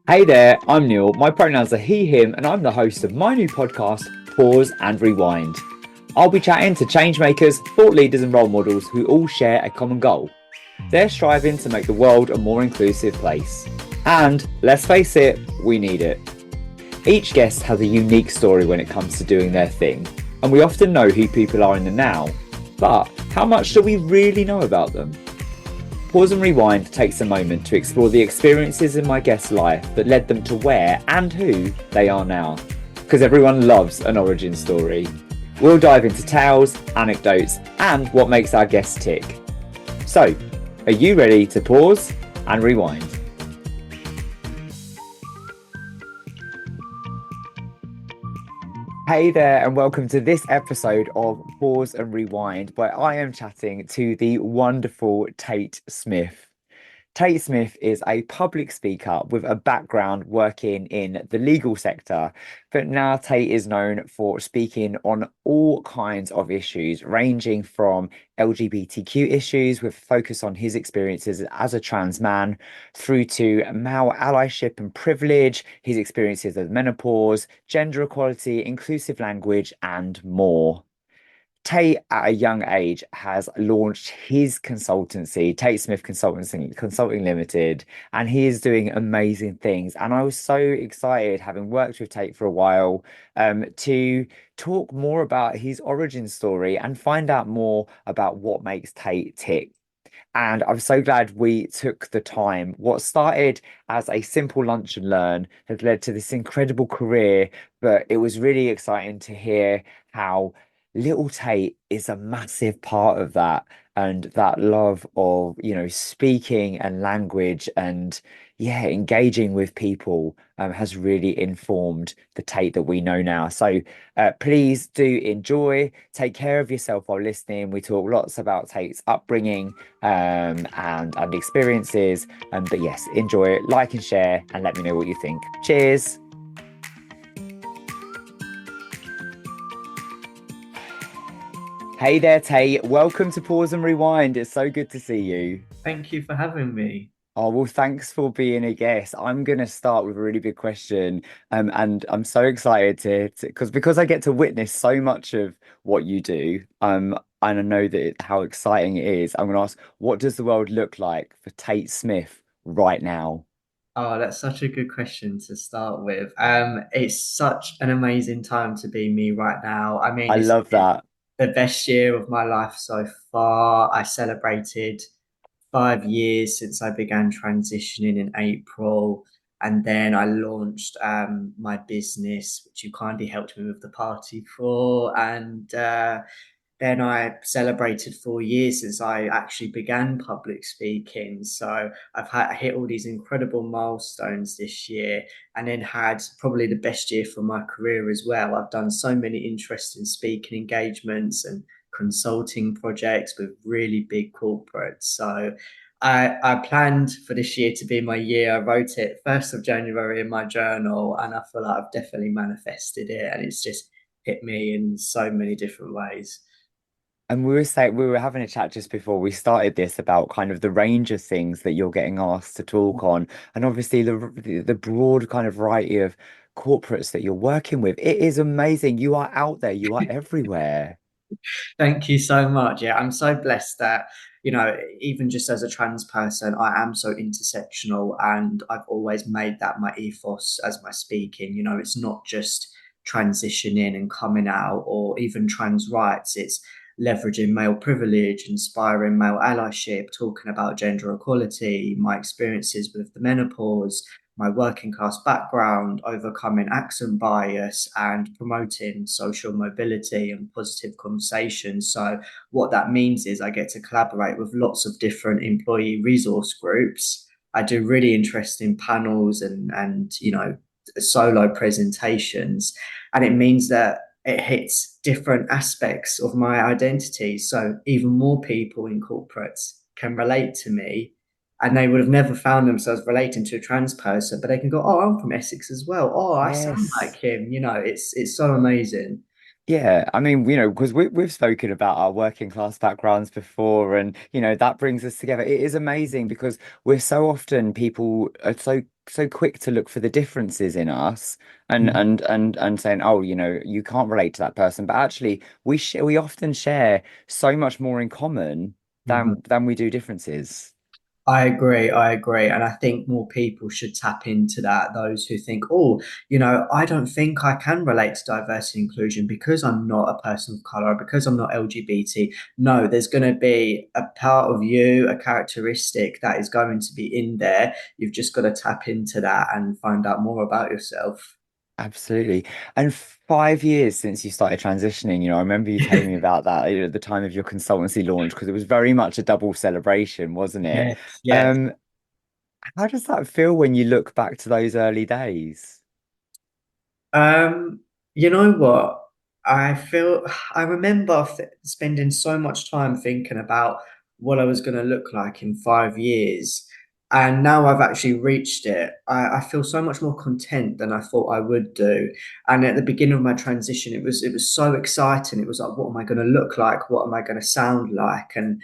Hey there, I'm Neil. My pronouns are he, him, and I'm the host of my new podcast, Pause and Rewind. I'll be chatting to changemakers, thought leaders, and role models who all share a common goal. They're striving to make the world a more inclusive place. And let's face it, we need it. Each guest has a unique story when it comes to doing their thing, and we often know who people are in the now. But how much do we really know about them? Pause and Rewind takes a moment to explore the experiences in my guest's life that led them to where and who they are now. Because everyone loves an origin story. We'll dive into tales, anecdotes, and what makes our guests tick. So, are you ready to pause and rewind? Hey there, and welcome to this episode of Pause and Rewind, where I am chatting to the wonderful Tate Smith. Tate Smith is a public speaker with a background working in the legal sector, but now Tate is known for speaking on all kinds of issues, ranging from LGBTQ issues with focus on his experiences as a trans man, through to male allyship and privilege, his experiences of menopause, gender equality, inclusive language, and more. Tate, at a young age, has launched his consultancy, Tate Smith Consulting Limited, and he is doing amazing things. And I was so excited, having worked with Tate for a while, to talk more about his origin story and find out more about what makes Tate tick. And I'm so glad we took the time. What started as a simple lunch and learn has led to this incredible career, but it was really exciting to hear how little Tate is a massive part of that, and that love of, speaking and language and yeah, engaging with people has really informed the Tate that we know now. So please do enjoy, take care of yourself while listening. We talk lots about Tate's upbringing and experiences. But yes, enjoy it, like and share, and let me know what you think. Cheers. Hey there, Tate. Welcome to Pause and Rewind. It's so good to see you. Thank you for having me. Oh, well, thanks for being a guest. I'm going to start with a really big question. And I'm so excited because I get to witness so much of what you do. And I know how exciting it is. I'm going to ask, what does the world look like for Tate Smith right now? Oh, that's such a good question to start with. It's such an amazing time to be me right now. I mean, I it's love been that. the best year of my life so far. I celebrated 5 years since I began transitioning in April. And then I launched my business, which you kindly helped me with the party for. And then I celebrated 4 years since I actually began public speaking. So hit all these incredible milestones this year, and then had probably the best year for my career as well. I've done so many interesting speaking engagements and consulting projects with really big corporates. So I planned for this year to be my year. I wrote it 1st of January in my journal, and I feel like I've definitely manifested it, and it's just hit me in so many different ways. And we were having a chat just before we started this about kind of the range of things that you're getting asked to talk on, and obviously the broad kind of variety of corporates that you're working with. It is amazing. You are out there. You are everywhere. Thank you so much. Yeah, I'm so blessed that, even just as a trans person, I am so intersectional, and I've always made that my ethos as my speaking. It's not just transitioning and coming out or even trans rights, it's leveraging male privilege, inspiring male allyship, talking about gender equality, my experiences with the menopause, my working class background, overcoming accent bias, and promoting social mobility and positive conversations. So, what that means is I get to collaborate with lots of different employee resource groups. I do really interesting panels and solo presentations, and it means that it hits different aspects of my identity. So even more people in corporates can relate to me, and they would have never found themselves relating to a trans person, but they can go, "Oh, I'm from Essex as well. Oh, I sound like Yes. him." It's so amazing. Yeah, I mean, because we've spoken about our working class backgrounds before, and that brings us together. It is amazing because we're so often people are so quick to look for the differences in us and saying, oh, you can't relate to that person, but actually we often share so much more in common Mhm. than we do differences. I agree. I agree. And I think more people should tap into that. Those who think, oh, I don't think I can relate to diversity and inclusion because I'm not a person of color, because I'm not LGBT. No, there's going to be a part of you, a characteristic that is going to be in there. You've just got to tap into that and find out more about yourself. Absolutely. And 5 years since you started transitioning, I remember you telling me about that, at the time of your consultancy launch, because it was very much a double celebration, wasn't it? Yes, yes. Um, how does that feel when you look back to those early days? Um, you know what? I feel I remember spending so much time thinking about what I was going to look like in 5 years. And now I've actually reached it. I feel so much more content than I thought I would do. And at the beginning of my transition, it was so exciting. It was like, what am I going to look like? What am I going to sound like? And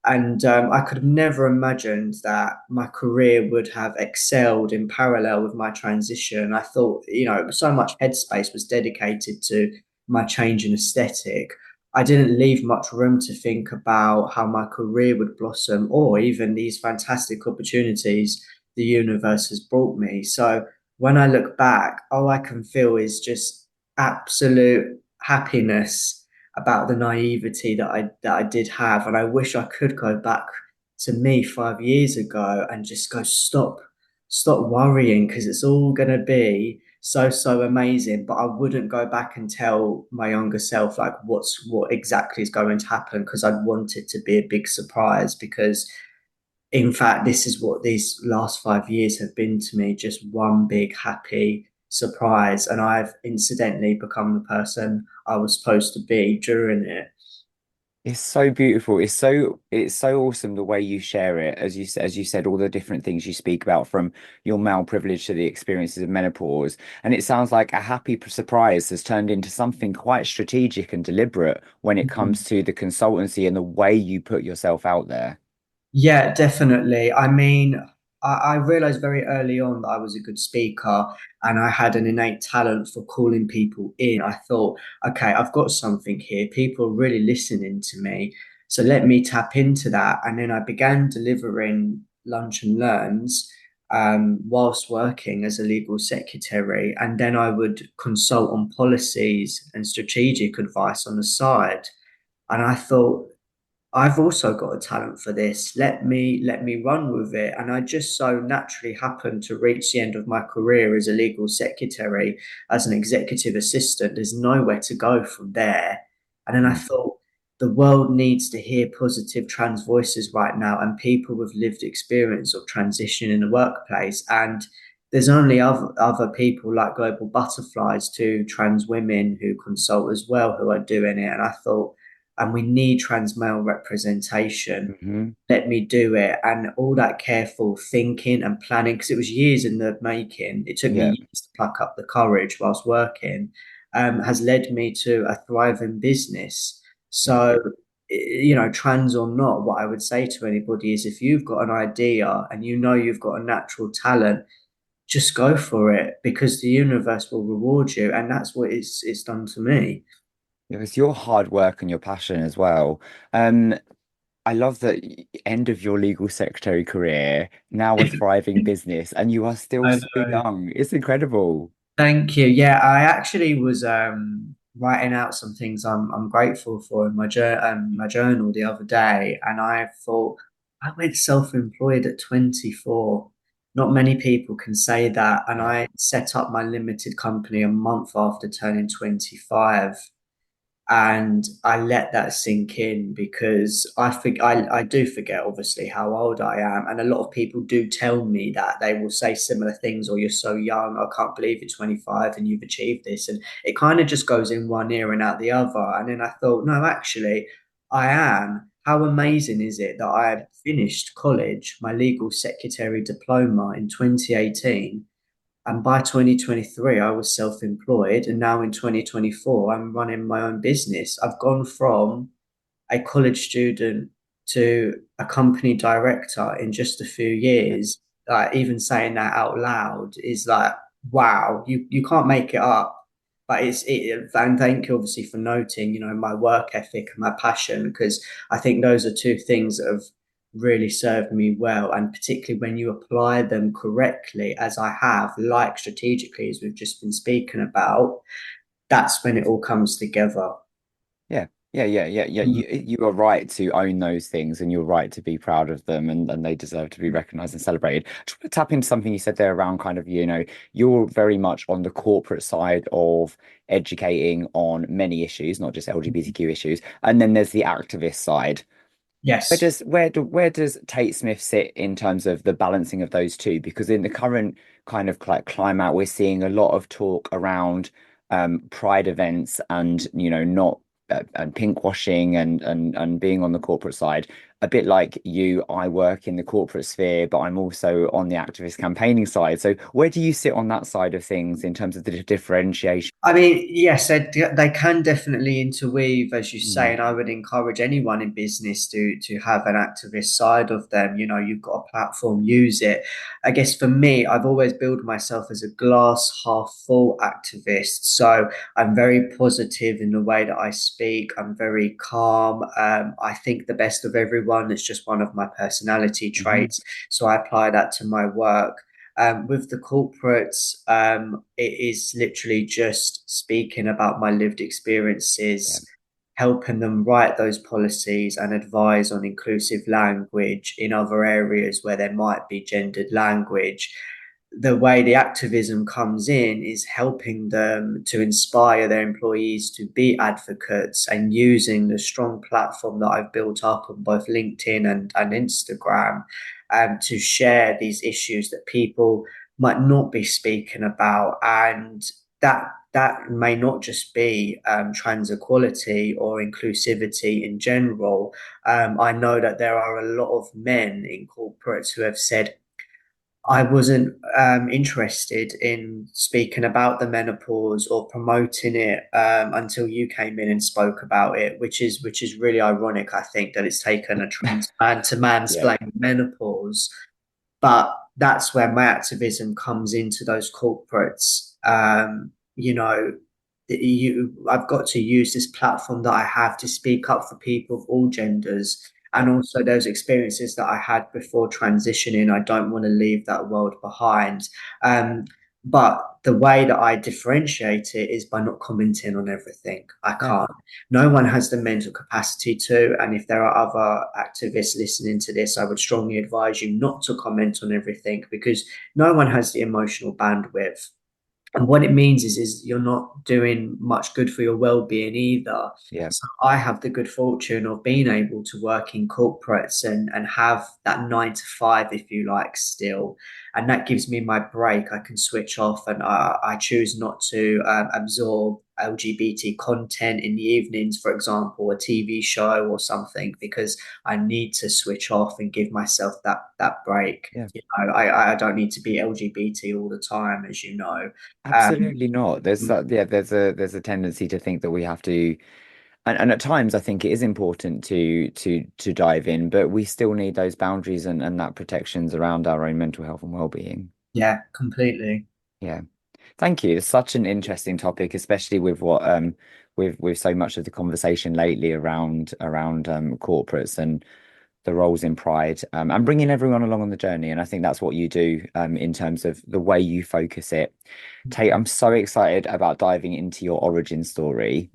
I could have never imagined that my career would have excelled in parallel with my transition. I thought, so much headspace was dedicated to my change in aesthetic. I didn't leave much room to think about how my career would blossom or even these fantastic opportunities the universe has brought me. So when I look back, all I can feel is just absolute happiness about the naivety that I did have, and I wish I could go back to me 5 years ago and just go stop worrying because it's all gonna be so amazing. But I wouldn't go back and tell my younger self like what exactly is going to happen because I'd want it to be a big surprise because in fact, this is what these last 5 years have been to me, just one big happy surprise. And I've incidentally become the person I was supposed to be during it. It's so beautiful. It's so awesome the way you share it, as you said, all the different things you speak about from your male privilege to the experiences of menopause. And it sounds like a happy surprise has turned into something quite strategic and deliberate when it comes to the consultancy and the way you put yourself out there. Yeah, definitely. I mean, I realized very early on that I was a good speaker and I had an innate talent for calling people in. I thought, okay, I've got something here. People are really listening to me. So let me tap into that. And then I began delivering lunch and learns whilst working as a legal secretary. And then I would consult on policies and strategic advice on the side. And I thought, I've also got a talent for this. Let me run with it. And I just so naturally happened to reach the end of my career as a legal secretary, as an executive assistant. There's nowhere to go from there. And then I Mm. thought the world needs to hear positive trans voices right now and people with lived experience of transition in the workplace. And there's only other people like Global Butterflies to trans women who consult as well who are doing it. And I thought, and we need trans male representation. Hmm. Let me do it. And all that careful thinking and planning, because it was years in the making, it took me Yeah. years to pluck up the courage whilst working, has led me to a thriving business. So, trans or not, what I would say to anybody is if you've got an idea and you know you've got a natural talent, just go for it because the universe will reward you. And that's what it's done to me. It was your hard work and your passion as well. Um, I love that end of your legal secretary career, now a thriving business, and you are still I so know. young. It's incredible. Thank you. Yeah, I actually was writing out some things I'm grateful for in my journal the other day, and I thought I went self-employed at 24. Not many people can say that, and Yeah. I set up my limited company a month after turning 25. And I let that sink in because I do forget obviously how old I am, and a lot of people do tell me that they will say similar things, or you're so young, I can't believe you're 25 and you've achieved this, and it kind of just goes in one ear and out the other. And then I thought, no, actually, I am. How amazing is it that I finished college, my legal secretary diploma in 2018? And by 2023, I was self-employed. And now in 2024, I'm running my own business. I've gone from a college student to a company director in just a few Yeah. years. Like even saying that out loud is like, wow, you can't make it up. But and thank you obviously for noting, my work ethic and my passion, because I think those are two things that have really served me well. And particularly when you apply them correctly, as I have, like strategically, as we've just been speaking about, that's when it all comes together. Yeah, yeah. You are right to own those things, and you're right to be proud of them, and they deserve to be recognized and celebrated. Just want to tap into something you said there around kind of, you're very much on the corporate side of educating on many issues, not just LGBTQ issues, and then there's the activist side. Yes. Where does Tate Smith sit in terms of the balancing of those two? Because in the current kind of like climate, we're seeing a lot of talk around pride events and not and pink washing and being on the corporate side. A bit like you, I work in the corporate sphere, but I'm also on the activist campaigning side. So where do you sit on that side of things in terms of the differentiation? I mean, yes, they can definitely interweave, as you say, Mm, and I would encourage anyone in business to have an activist side of them. You've got a platform, use it. I guess for me, I've always billed myself as a glass half full activist. So I'm very positive in the way that I speak. I'm very calm. I think the best of everyone. It's just one of my personality mhm, traits. So I apply that to my work. With the corporates, it is literally just speaking about my lived yeah, experiences, helping them write those policies and advise on inclusive language in other areas where there might be gendered language. The way the activism comes in is helping them to inspire their employees to be advocates and using the strong platform that I've built up on both LinkedIn and Instagram to share these issues that people might not be speaking about. And that may not just be trans equality or inclusivity in general. I know that there are a lot of men in corporates who have said, I wasn't interested in speaking about the menopause or promoting it until you came in and spoke about it, which is really ironic. I think that it's taken a trans man to yeah, mansplain menopause, but that's where my activism comes into those corporates. I've got to use this platform that I have to speak up for people of all genders. yeah, And also those experiences that I had before transitioning, I don't want to leave that world behind. Um, but the way that I differentiate it is by not commenting on everything. I yeah. can't. No one has the mental capacity to. And if there are other activists listening to this, I would strongly advise you not to comment on everything, because no one has the emotional bandwidth. And what it means is you're not doing much good for your well-being either. Yeah. So I have the good fortune of being able to work in corporates and have that 9 to 5, if you like, still. And that gives me my break. I can switch off, and I choose not to absorb LGBT content in the evenings, for example, a TV show or something, because I need to switch off and give myself that break. Yeah. I don't need to be LGBT all the time, as you know. Um, Absolutely not. There's a tendency to think that we have to, and at times I think it is important to dive in, but we still need those boundaries and that protections around our own mental health and well-being. yeah, completely. Yeah. Thank you. It's such an interesting topic, especially with what with so much of the conversation lately around corporates and the roles in Pride, and bringing everyone along on the journey. And I think that's what you do in terms of the way you focus it. Tate, I'm so excited about diving into your origin story.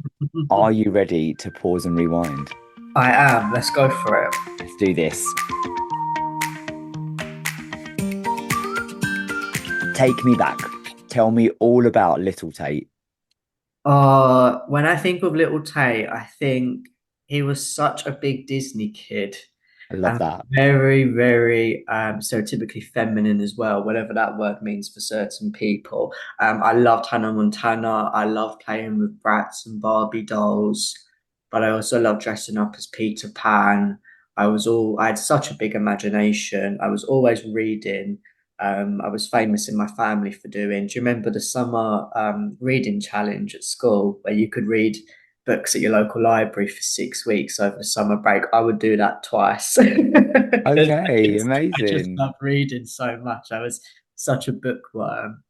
Are you ready to pause and rewind? I am. Let's go for it. Let's do this. Take me back. Tell me all about little Tate. When I think of Little Tay, I think he was such a big Disney kid I love and that. very, very stereotypically feminine as well, whatever that word means for certain people. I loved Hannah Montana. I loved playing with Bratz and Barbie dolls, but I also loved dressing up as Peter Pan. I had such a big imagination. I was always reading. I was famous in my family for doing. Do you remember the summer reading challenge at school where you could read books at your local library for 6 weeks over the summer break? I would do that twice because Okay, I just amazing. love reading so much. I was such a bookworm.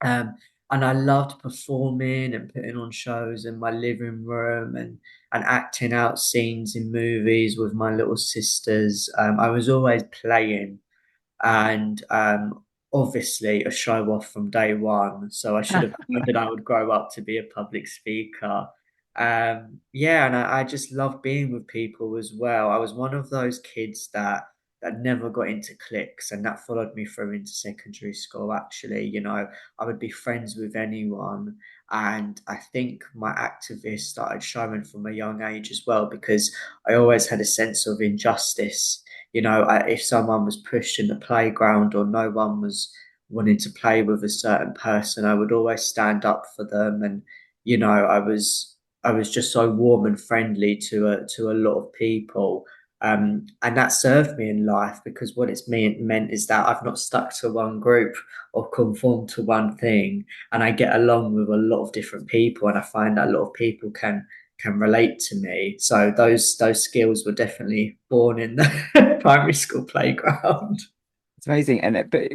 Um, and I loved performing and putting on shows in my living room and acting out scenes in movies with my little sisters. I was always playing and obviously a show off from day one. So I should have known that I would grow up to be a public speaker. Yeah, and I just love being with people as well. I was one of those kids that never got into cliques, and that followed me through into secondary school. Actually, I would be friends with anyone, and I think my activist started showing from a young age as well because I always had a sense of injustice. If someone was pushed in the playground or no one was wanting to play with a certain person, I would always stand up for them. And I was just so warm and friendly to a lot of people. And that served me in life because what it's meant is that I've not stuck to one group or conformed to one thing, and I get along with a lot of different people, and I find that a lot of people can relate to me. So those skills were definitely born in the primary school playground. It's amazing. But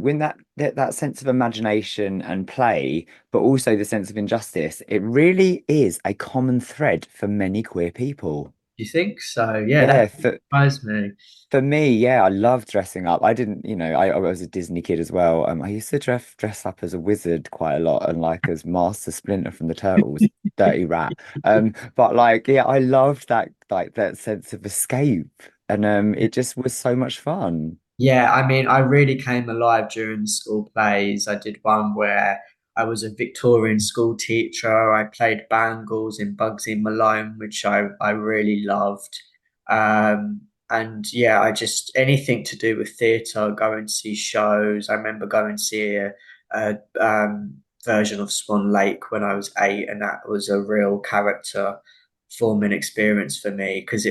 when that sense of imagination and play, but also the sense of injustice, it really is a common thread for many queer people. Do you think so? Yeah, that Yeah, surprised me. for me, yeah, I love dressing up. I didn't, I was a Disney kid as well. I used to dress up as a wizard quite a lot and like as Master Splinter from the Turtles, Dirty Rat. But like, yeah, I loved that sense of escape, and it just was so much fun. Yeah, I mean, I really came alive during school plays. I did one where I was a Victorian school teacher. I played Bangles in Bugsy Malone, which I really loved. And yeah, I just anything to do with theatre, going to see shows. I remember going to see a version of Swan Lake when I was 8, and that was a real character forming experience for me because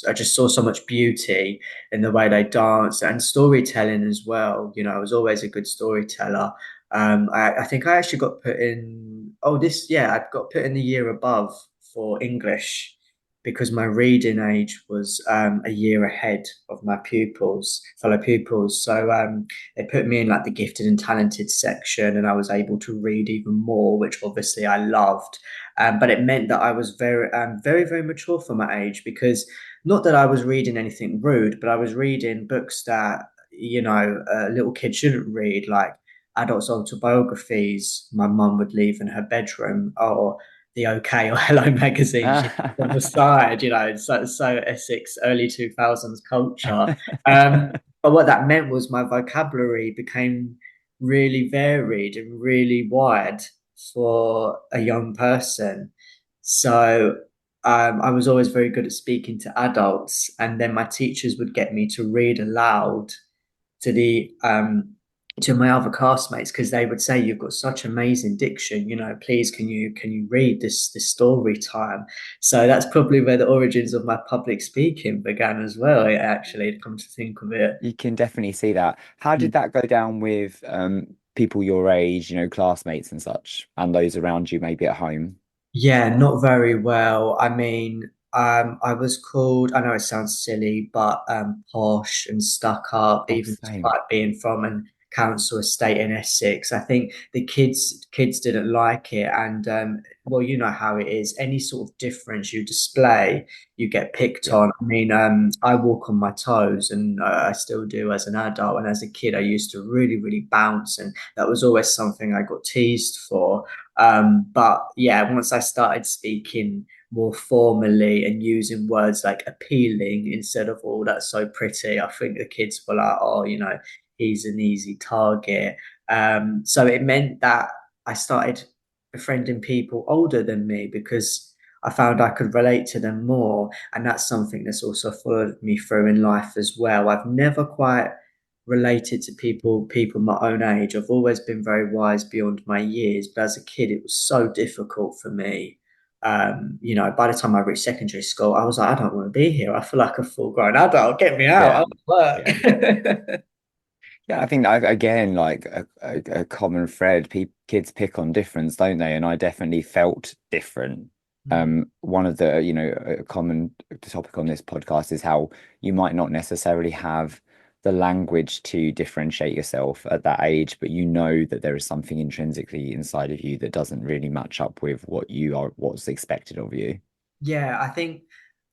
I just saw so much beauty in the way they dance and storytelling as well. I was always a good storyteller. I think I actually got put in, I got put in the year above for English because my reading age was a year ahead of my fellow pupils. So they put me in like the gifted and talented section, and I was able to read even more, which obviously I loved. But it meant that I was very, very mature for my age because not that I was reading anything rude, but I was reading books that, a little kid shouldn't read, like adults' autobiographies my mum would leave in her bedroom, or the OK or Hello magazine she put on the side, so Essex early 2000s culture. But what that meant was my vocabulary became really varied and really wide for a young person. So I was always very good at speaking to adults, and then my teachers would get me to read aloud to the to my other classmates because they would say, "You've got such amazing diction. Please can you read this story time?" So that's probably where the origins of my public speaking began as well. Actually, come to think of it. You can definitely see that. How did that go down with people your age, classmates and such, and those around you maybe at home? Yeah, not very well. I mean, I was called, I know it sounds silly, but posh and stuck up, Oh, even same. despite being from a council estate in Essex. I think the kids didn't like it. And well, you know how it is. Any sort of difference you display, you get picked Yeah. on. I mean, I walk on my toes, and I still do as an adult. And as a kid, I used to really, really bounce, and that was always something I got teased for. But yeah, once I started speaking more formally and using words like appealing instead of, oh, that's so pretty, I think the kids were like, oh, he's an easy target. So it meant that I started befriending people older than me because I found I could relate to them more. And that's something that's also followed me through in life as well. I've never quite related to people my own age. I've always been very wise beyond my years, but as a kid, it was so difficult for me. By the time I reached secondary school, I was like, I don't want to be here. I feel like a full grown adult. Get me out. Yeah. I want Yeah. to work. Yeah, I think again, like a common thread, pe kids pick on difference, don't they? And I definitely felt different. Mm. One of the, a common topic on this podcast is how you might not necessarily have the language to differentiate yourself at that age, but you know that there is something intrinsically inside of you that doesn't really match up with what you are, what's expected of you. Yeah, I think,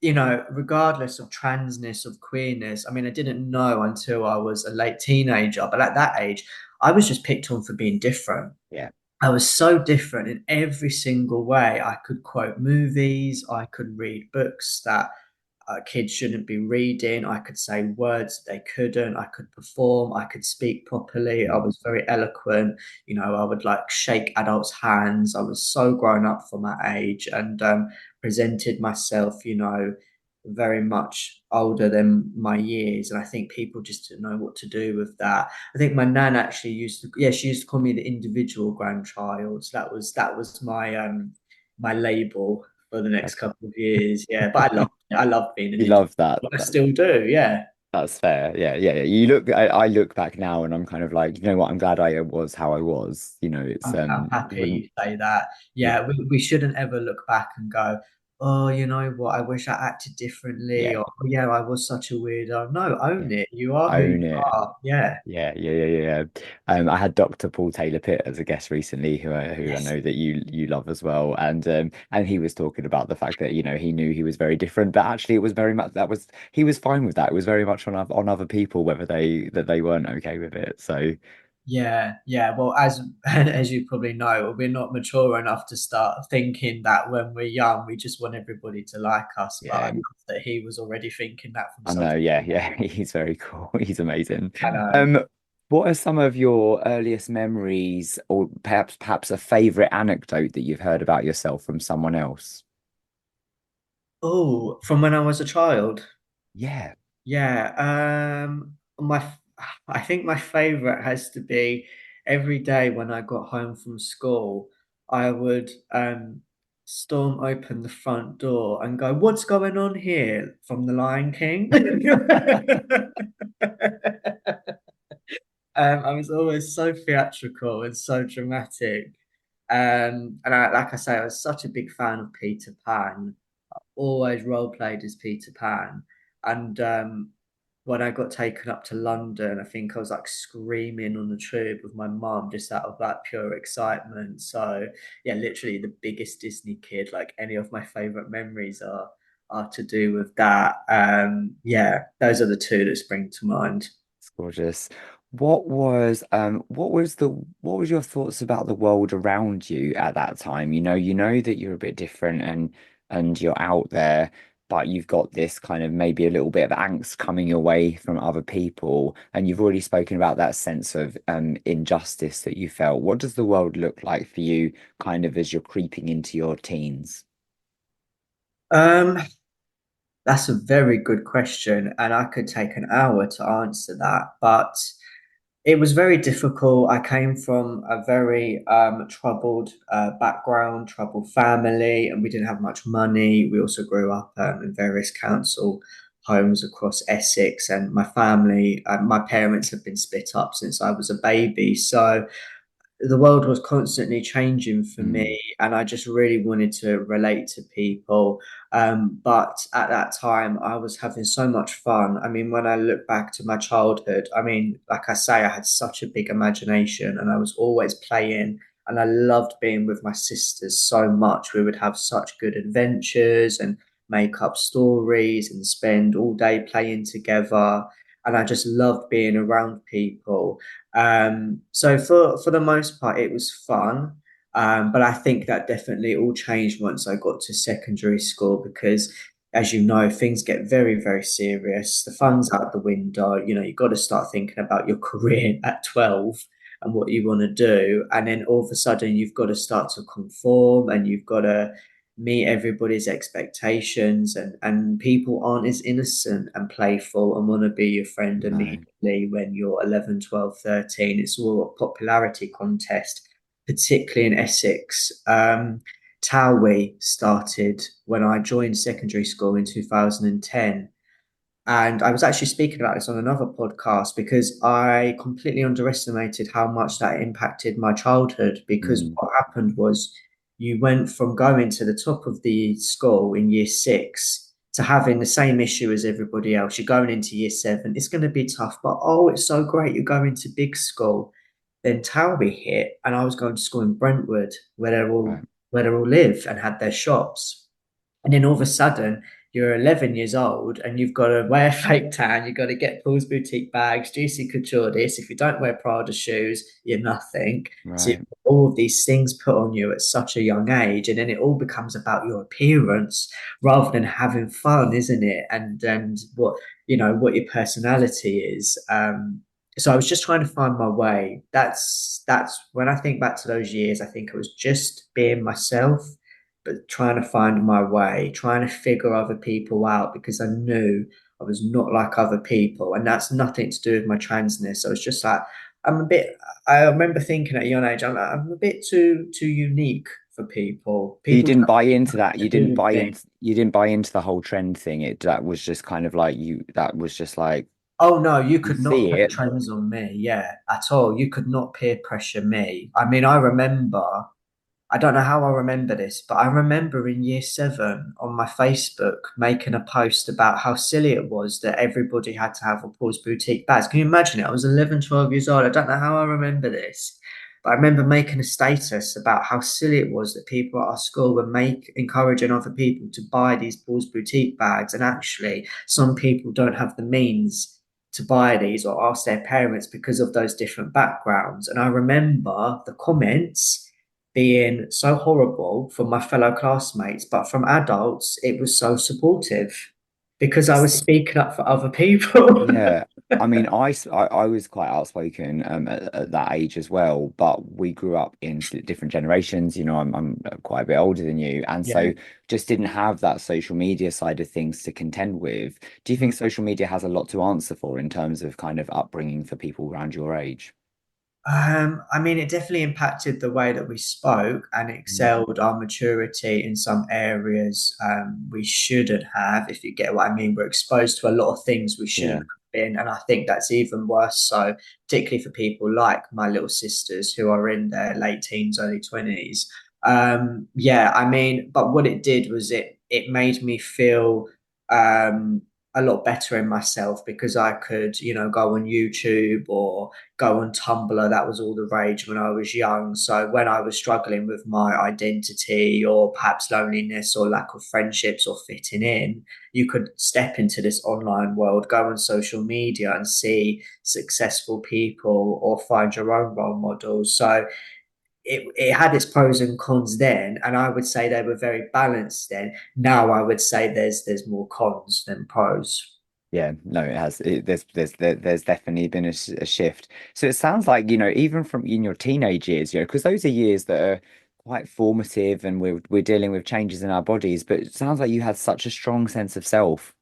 regardless of transness, of queerness, I mean, I didn't know until I was a late teenager, but at that age, I was just picked on for being different. Yeah. I was so different in every single way. I could quote movies, I could read books that kids shouldn't be reading. I could say words they couldn't. I could perform. I could speak properly. I Mm. was very eloquent. I would like shake adults' hands. I was so grown up for my age and presented myself, very much older than my years. And I think people just didn't know what to do with that. I think my nan actually yeah, she used to call me the individual grandchild. So that was my label for the next couple of years. Yeah, but I love being an You individual. love that. I still do. Yeah. That's fair. Yeah, yeah, yeah. I look back now and I'm kind of like, you know what, I'm glad I was how I was. It's I'm it happy wouldn't you say that. yeah, Yeah, we shouldn't ever look back and go, oh, you know what? I wish I acted differently, yeah, or oh, yeah, I was such a weirdo. No, yeah. own it. You are who you Own it. are. Yeah. Yeah, yeah, yeah, yeah. I had Dr. Paul Taylor Pitt as a guest recently, who I Yes. know that you love as well, and he was talking about the fact that he knew he was very different, but actually it was very much that was he was fine with that. It was very much on other people whether they weren't okay with it. So Yeah, yeah. Well, as as you probably know, we're not mature enough to start thinking that when we're young, we just want everybody to like us. But I yeah, love that he was already thinking that from I such know. Yeah, a young yeah. He's very cool. He's amazing. I know. Um, what are some of your earliest memories, or perhaps a favorite anecdote that you've heard about yourself from someone else? Oh, from when I was a child. Yeah. Yeah, I think my favorite has to be every day when I got home from school, I would storm open the front door and go, "What's going on here?" from The Lion King. I was always so theatrical and so dramatic. And like I say, I was such a big fan of Peter Pan, always role played as Peter Pan. And when I got taken up to London, I think I was like screaming on the tube with my mum just out of that pure excitement. So yeah, literally the biggest Disney kid. Like any of my favorite memories are to do with that. Yeah, those are the two that spring to mind. It's gorgeous. What was your thoughts about the world around you at that time? You know that you're a bit different and you're out there, but you've got this kind of maybe a little bit of angst coming your way from other people, and you've already spoken about that sense of injustice that you felt. What does the world look like for you kind of as you're creeping into your teens? Um, that's a very good question, and I could take an hour to answer that, but it was very difficult. I came from a very troubled background, troubled family, and we didn't have much money. We also grew up in various council homes across Essex, and my parents have been split up since I was a baby. So the world was constantly changing for Mm, me, and I just really wanted to relate to people. But at that time, I was having so much fun. I mean, when I look back to my childhood, I mean, like I say, I had such a big imagination, and I was always playing, and I loved being with my sisters so much. We would have such good adventures and make up stories and spend all day playing together. And I just loved being around people. So for the most part, it was fun. But I think that definitely all changed once I got to secondary school because, as you know, things get very, very serious. The fun's out the window. You've got to start thinking about your career at 12 and what you want to do. And then all of a sudden, you've got to start to conform and you've got to meet everybody's expectations and people aren't as innocent and playful and want to be your friend no. immediately when you're 11, 12, 13. It's all a popularity contest, particularly in Essex. Towie started when I joined secondary school in 2010. And I was actually speaking about this on another podcast because I completely underestimated how much that impacted my childhood. Because Mm, what happened was you went from going to the top of the school in year 6 to having the same issue as everybody else. You're going into year 7. It's going to be tough, but oh, it's so great. You're going to big school. Then Towie hit, and I was going to school in Brentwood, right, where they all live and had their shops. And then all of a sudden, you're 11 years old and you've got to wear fake tan. You've got to get Paul's boutique bags, Juicy Couture this. If you don't wear Prada shoes, you're nothing. So you've right. got all of these things put on you at such a young age. And then it all becomes about your appearance rather than having fun, isn't it? And what, what your personality is. So I was just trying to find my way. That's when I think back to those years, I think I was just being myself, but trying to find my way, trying to figure other people out because I knew I was not like other people. And that's nothing to do with my transness. I was just like, I'm a bit, I remember thinking at a young age, I'm a bit too unique for people. You People didn't don't buy into that. to do with me. You didn't buy into the whole trend thing. That was just kind of like you, that was just like Oh no, you you could not see put it. trends on me, yeah, at all. You could not peer pressure me. I mean, I don't know how I remember this, but I remember in year 7 on my Facebook making a post about how silly it was that everybody had to have a Paul's Boutique bags. Can you imagine it? I was 11, 12 years old. I don't know how I remember this, but I remember making a status about how silly it was that people at our school were encouraging other people to buy these Paul's Boutique bags. And actually, some people don't have the means to buy these or ask their parents because of those different backgrounds. And I remember the comments being so horrible from my fellow classmates, but from adults, it was so supportive because I was speaking up for other people. Yeah. I mean, I was quite outspoken at that age as well, but we grew up in different generations. I'm quite a bit older than you, and Yeah. so just didn't have that social media side of things to contend with. Do you think social media has a lot to answer for in terms of kind of upbringing for people around your age? I mean, it definitely impacted the way that we spoke and Mm. excelled our maturity in some areas we shouldn't have, if you get what I mean. We're exposed to a lot of things we shouldn't Yeah. have been. And I think that's even worse so, particularly for people like my little sisters who are in their late teens, early 20s. Yeah, I mean, but what it did was it made me feel um, a lot better in myself because I could, go on YouTube or go on Tumblr. That was all the rage when I was young. So when I was struggling with my identity or perhaps loneliness or lack of friendships or fitting in, you could step into this online world, go on social media and see successful people or find your own role models. So it had its pros and cons then, and I would say they were very balanced then. Now I would say there's more cons than pros. Yeah, no, it has. There's definitely been a shift. So it sounds like, even from in your teenage years, because those are years that are quite formative and we're dealing with changes in our bodies, but it sounds like you had such a strong sense of self.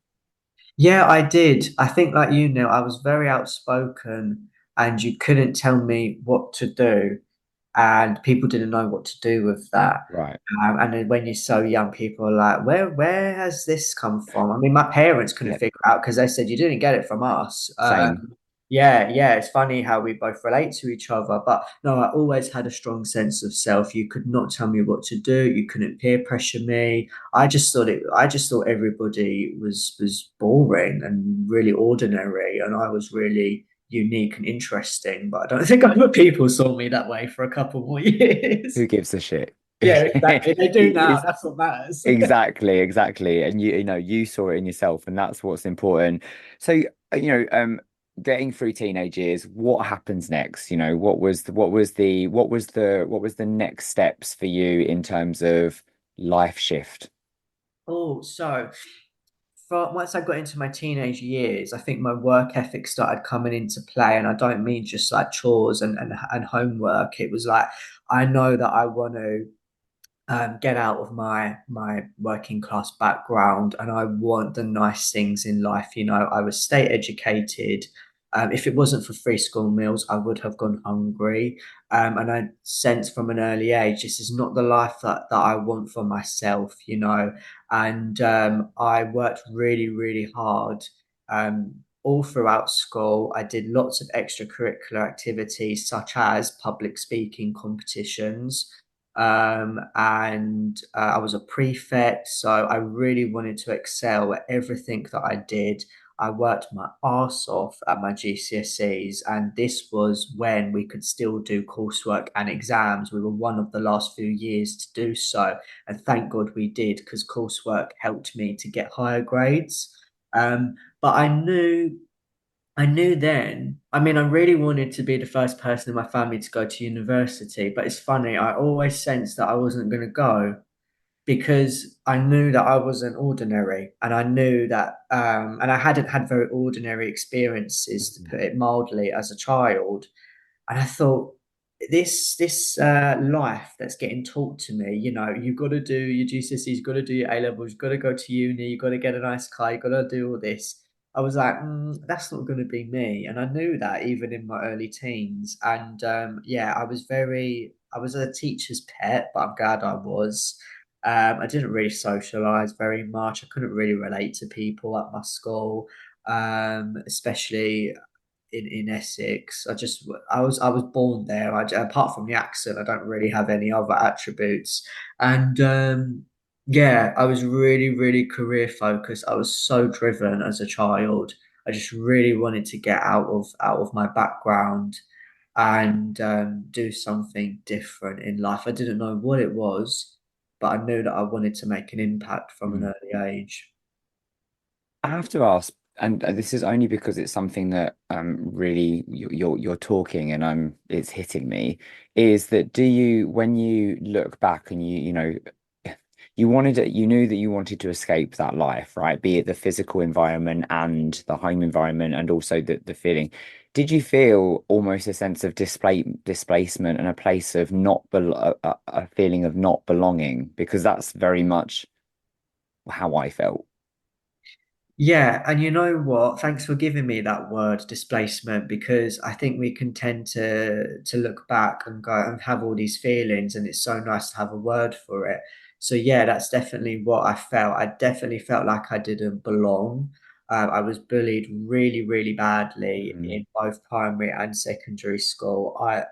Yeah, I did. I think, like you, Neil, I was very outspoken, and you couldn't tell me what to do, and people didn't know what to do with that. Right. And then when you're so young, people are like, "Where has this come from?" I mean, my parents couldn't Yeah, figure it out because they said you didn't get it from us. same. Yeah, yeah, it's funny how we both relate to each other. But no, I always had a strong sense of self. You could not tell me what to do. You couldn't peer pressure me. I just thought everybody was boring and really ordinary, and I was really unique and interesting. But I don't think other people saw me that way for a couple more years. Who gives a shit? Yeah, exactly. They do now. It's That's what matters. exactly, exactly. And you saw it in yourself, and that's what's important. So, getting through teenage years, what happens next? What was the next steps for you in terms of life shift? Oh, so once I got into my teenage years, I think my work ethic started coming into play. And I don't mean just like chores and homework. It was like, I know that I want to get out of my working class background, and I want the nice things in life. I was state educated. If it wasn't for free school meals, I would have gone hungry. And I sensed from an early age, this is not the life that I want for myself. And I worked really, really hard all throughout school. I did lots of extracurricular activities, such as public speaking competitions. And I was a prefect, so I really wanted to excel at everything that I did. I worked my arse off at my GCSEs, and this was when we could still do coursework and exams. We were one of the last few years to do so, and thank God we did because coursework helped me to get higher grades. But I knew then, I mean, I really wanted to be the first person in my family to go to university, but it's funny, I always sensed that I wasn't going to go because I knew that I wasn't ordinary, and I knew that, and I hadn't had very ordinary experiences, to put it mildly, as a child. And I thought, this life that's getting taught to me, you've got to do your GCSEs, you've got to do your A levels, you've got to go to uni, you've got to get a nice car, you've got to do all this. I was like, that's not going to be me, and I knew that even in my early teens. And yeah, I was a teacher's pet, but I'm glad I was. I didn't really socialize very much. I couldn't really relate to people at my school, especially in Essex. I was born there. Apart from the accent, I don't really have any other attributes. And yeah, I was really, really career focused. I was so driven as a child. I just really wanted to get out of my background and do something different in life. I didn't know what it was, but I knew that I wanted to make an impact from an Mm. early age. I have to ask, and this is only because it's something that really you're talking and it's hitting me, is that do you when you look back and you knew that you wanted to escape that life, right? Be it the physical environment and the home environment and also the feeling. Did you feel almost a sense of displacement and a place of not bel a feeling of not belonging? Because that's very much how I felt. Yeah, and you know what? Thanks for giving me that word displacement, because I think we can tend to look back and go and have all these feelings, and it's so nice to have a word for it. So yeah, that's definitely what I felt. I definitely felt like I didn't belong. I was bullied really, really badly Mm. in both primary and secondary school. I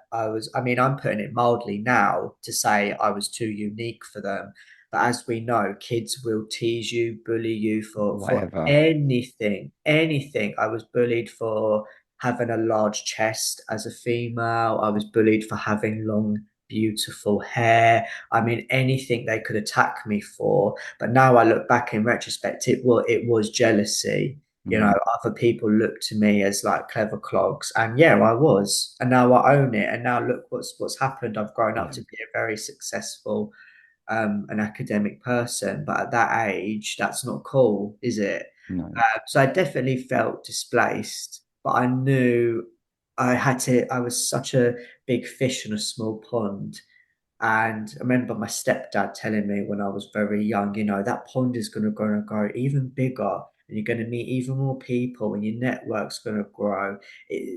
mean, I'm putting it mildly now to say I was too unique for them. But as we know, kids will tease you, bully you for Whatever. anything, anything. I was bullied for having a large chest as a female. I was bullied for having long, beautiful hair. I mean, anything they could attack me for. But now I look back in retrospect, it was jealousy. Mm. Other people looked to me as like clever clogs, and yeah, I was. And now I own it. And now look what's happened. I've grown up Yeah. to be a very successful an academic person, but at that age, that's not cool, is it? No. So I definitely felt displaced, but I knew I had to, I was such a big fish in a small pond. And I remember my stepdad telling me when I was very young, that pond is going to grow even bigger, and you're going to meet even more people, and your network's going to grow.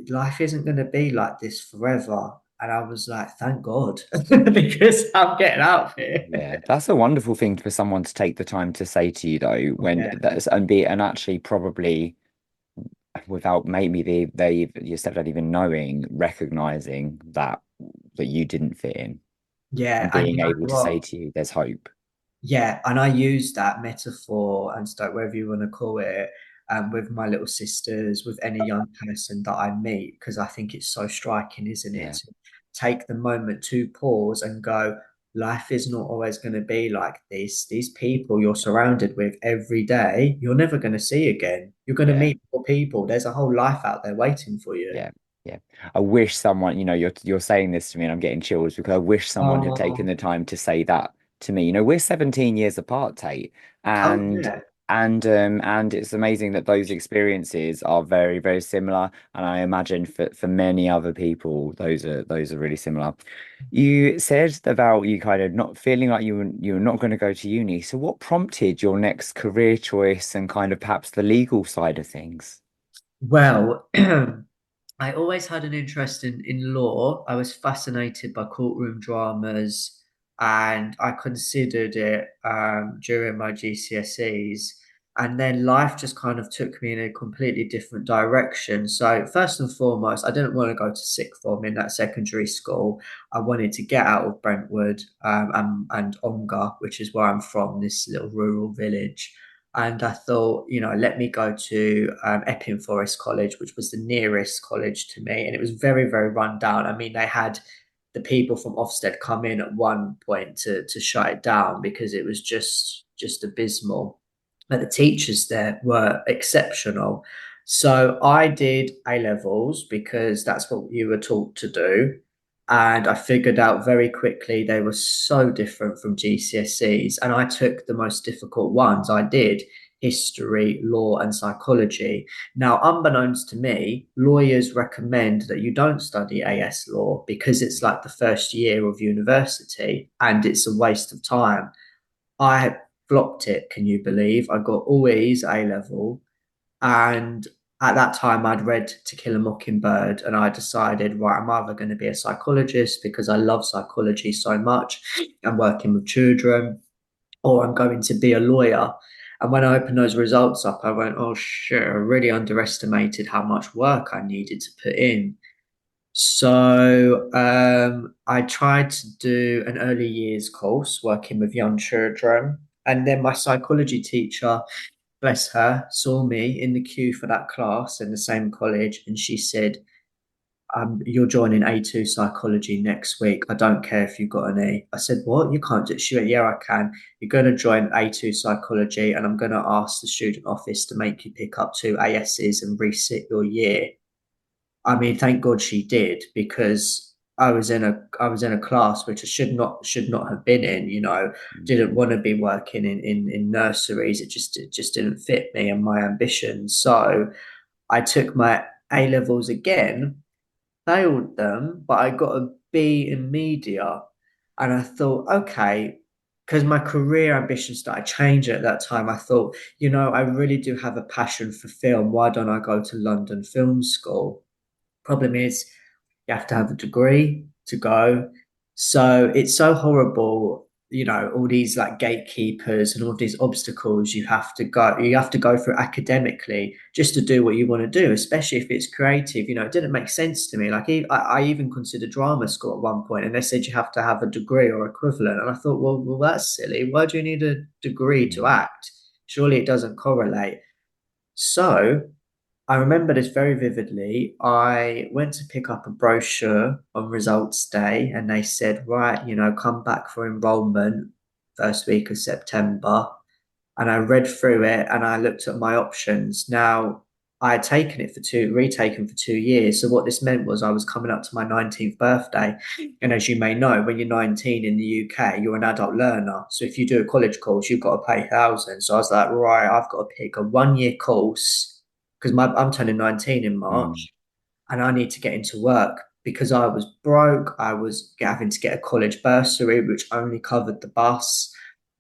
Life isn't going to be like this forever. And I was like, thank God, because I'm getting out of here. Yeah, that's a wonderful thing for someone to take the time to say to you though, when Yeah. that's and actually probably without maybe your stepdad even knowing, recognizing that you didn't fit in Yeah. and And you being know able to say what? to you, there's hope. Yeah, and I use that metaphor and stuff, whatever you want to call it, with my little sisters, with any young person that I meet, because I think it's so striking, isn't it? Yeah, To take the moment to pause and go, life is not always going to be like this. These people you're surrounded with every day, you're never going to see again. You're going to yeah. meet more people. There's a whole life out there waiting for you. Yeah, yeah. I wish someone, you're saying this to me and I'm getting chills because I wish someone had taken Oh, the time to say that to me. We're 17 years apart, Tate, oh and yeah. and it's amazing that those experiences are very, very similar. And I imagine for many other people, those are really similar. You said about you kind of not feeling like you were not going to go to uni. So what prompted your next career choice and kind of perhaps the legal side of things? Well, I always had an interest in law. I was fascinated by courtroom dramas, and I considered it during my GCSEs. And then life just kind of took me in a completely different direction. So, first and foremost, I didn't want to go to sixth form in that secondary school. I wanted to get out of Brentwood and Ongar, which is where I'm from, this little rural village. And I thought, let me go to Epping Forest College, which was the nearest college to me. And it was very, very run down. I mean, they had the people from Ofsted come in at one point to shut it down because it was just abysmal. But the teachers there were exceptional. So I did A levels because that's what you were taught to do. And I figured out very quickly they were so different from GCSEs. And I took the most difficult ones. I did history, law, and psychology. Now, unbeknownst to me, lawyers recommend that you don't study AS law because it's like the first year of university and it's a waste of time. I flopped it, can you believe? I got all E's A level. And at that time, I'd read To Kill a Mockingbird, and I decided, right, I'm either going to be a psychologist because I love psychology so much and working with children, or I'm going to be a lawyer. And when I opened those results up, I went, oh shit, I really underestimated how much work I needed to put in. So I tried to do an early years course working with young children. And then my psychology teacher, bless her, saw me in the queue for that class in the same college. And she said, you're joining A2 psychology next week. I don't care if you got an E. I said, what? You can't do it. She went, yeah, I can. You're going to join A2 psychology, and I'm going to ask the student office to make you pick up two ASs and resit your year. I mean, thank God she did because I was in a class which I should not have been in, didn't want to be working in nurseries. It just didn't fit me and my ambitions. So I took my A levels again, failed them, but I got a B in media. And I thought, okay, because my career ambitions started changing at that time, I thought, I really do have a passion for film. Why don't I go to London Film School? Problem is, you have to have a degree to go. So it's so horrible, all these like gatekeepers and all these obstacles you have to go through academically just to do what you want to do, especially if it's creative. It didn't make sense to me. Like I even considered drama school at one point, and they said you have to have a degree or equivalent. And I thought, well, that's silly. Why do you need a degree to Mm. act? Surely it doesn't correlate. So I remember this very vividly. I went to pick up a brochure on results day, and they said, right, come back for enrollment first week of September. And I read through it and I looked at my options. Now, I had retaken for 2 years. So what this meant was I was coming up to my 19th birthday. And as you may know, when you're 19 in the UK, you're an adult learner. So if you do a college course, you've got to pay thousands. So I was like, right, I've got to pick a 1 year course because I'm turning 19 in Mm. March and I need to get into work because I was broke. I was having to get a college bursary, which only covered the bus.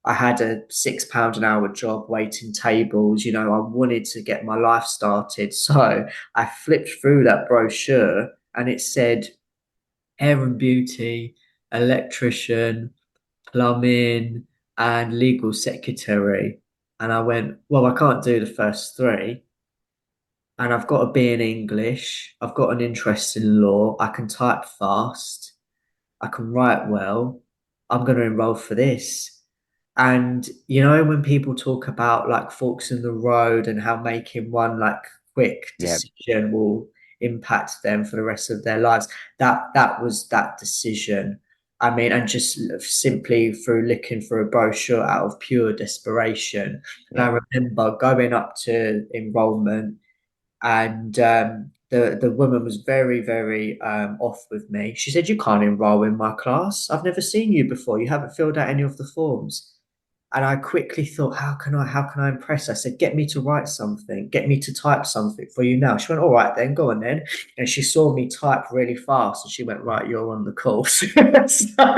I had a £6 an hour job waiting tables. I wanted to get my life started. So I flipped through that brochure and it said hair and beauty, electrician, plumbing, and legal secretary. And I went, well, I can't do the first three. And I've got a B in English. I've got an interest in law. I can type fast. I can write well. I'm going to enroll for this. And when people talk about like forks in the road and how making one like quick Yeah. decision will impact them for the rest of their lives, that was that decision. I mean, and just simply through looking for a brochure out of pure desperation. And Yeah. I remember going up to enrollment and the woman was very, very off with me. She said, "You can't enroll in my class. I've never seen you before. You haven't filled out any of the forms." And I quickly thought, how can I impress her? I said, "Get me to write something, get me to type something for you now." She went, "All right, then, go on then." And she saw me type really fast, and she went, "Right, you're on the course." That's How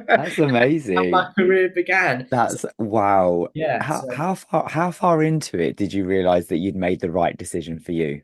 my amazing. career began. So, That's wow. yeah, How so how far how far into it did you realize that you'd made the right decision for you?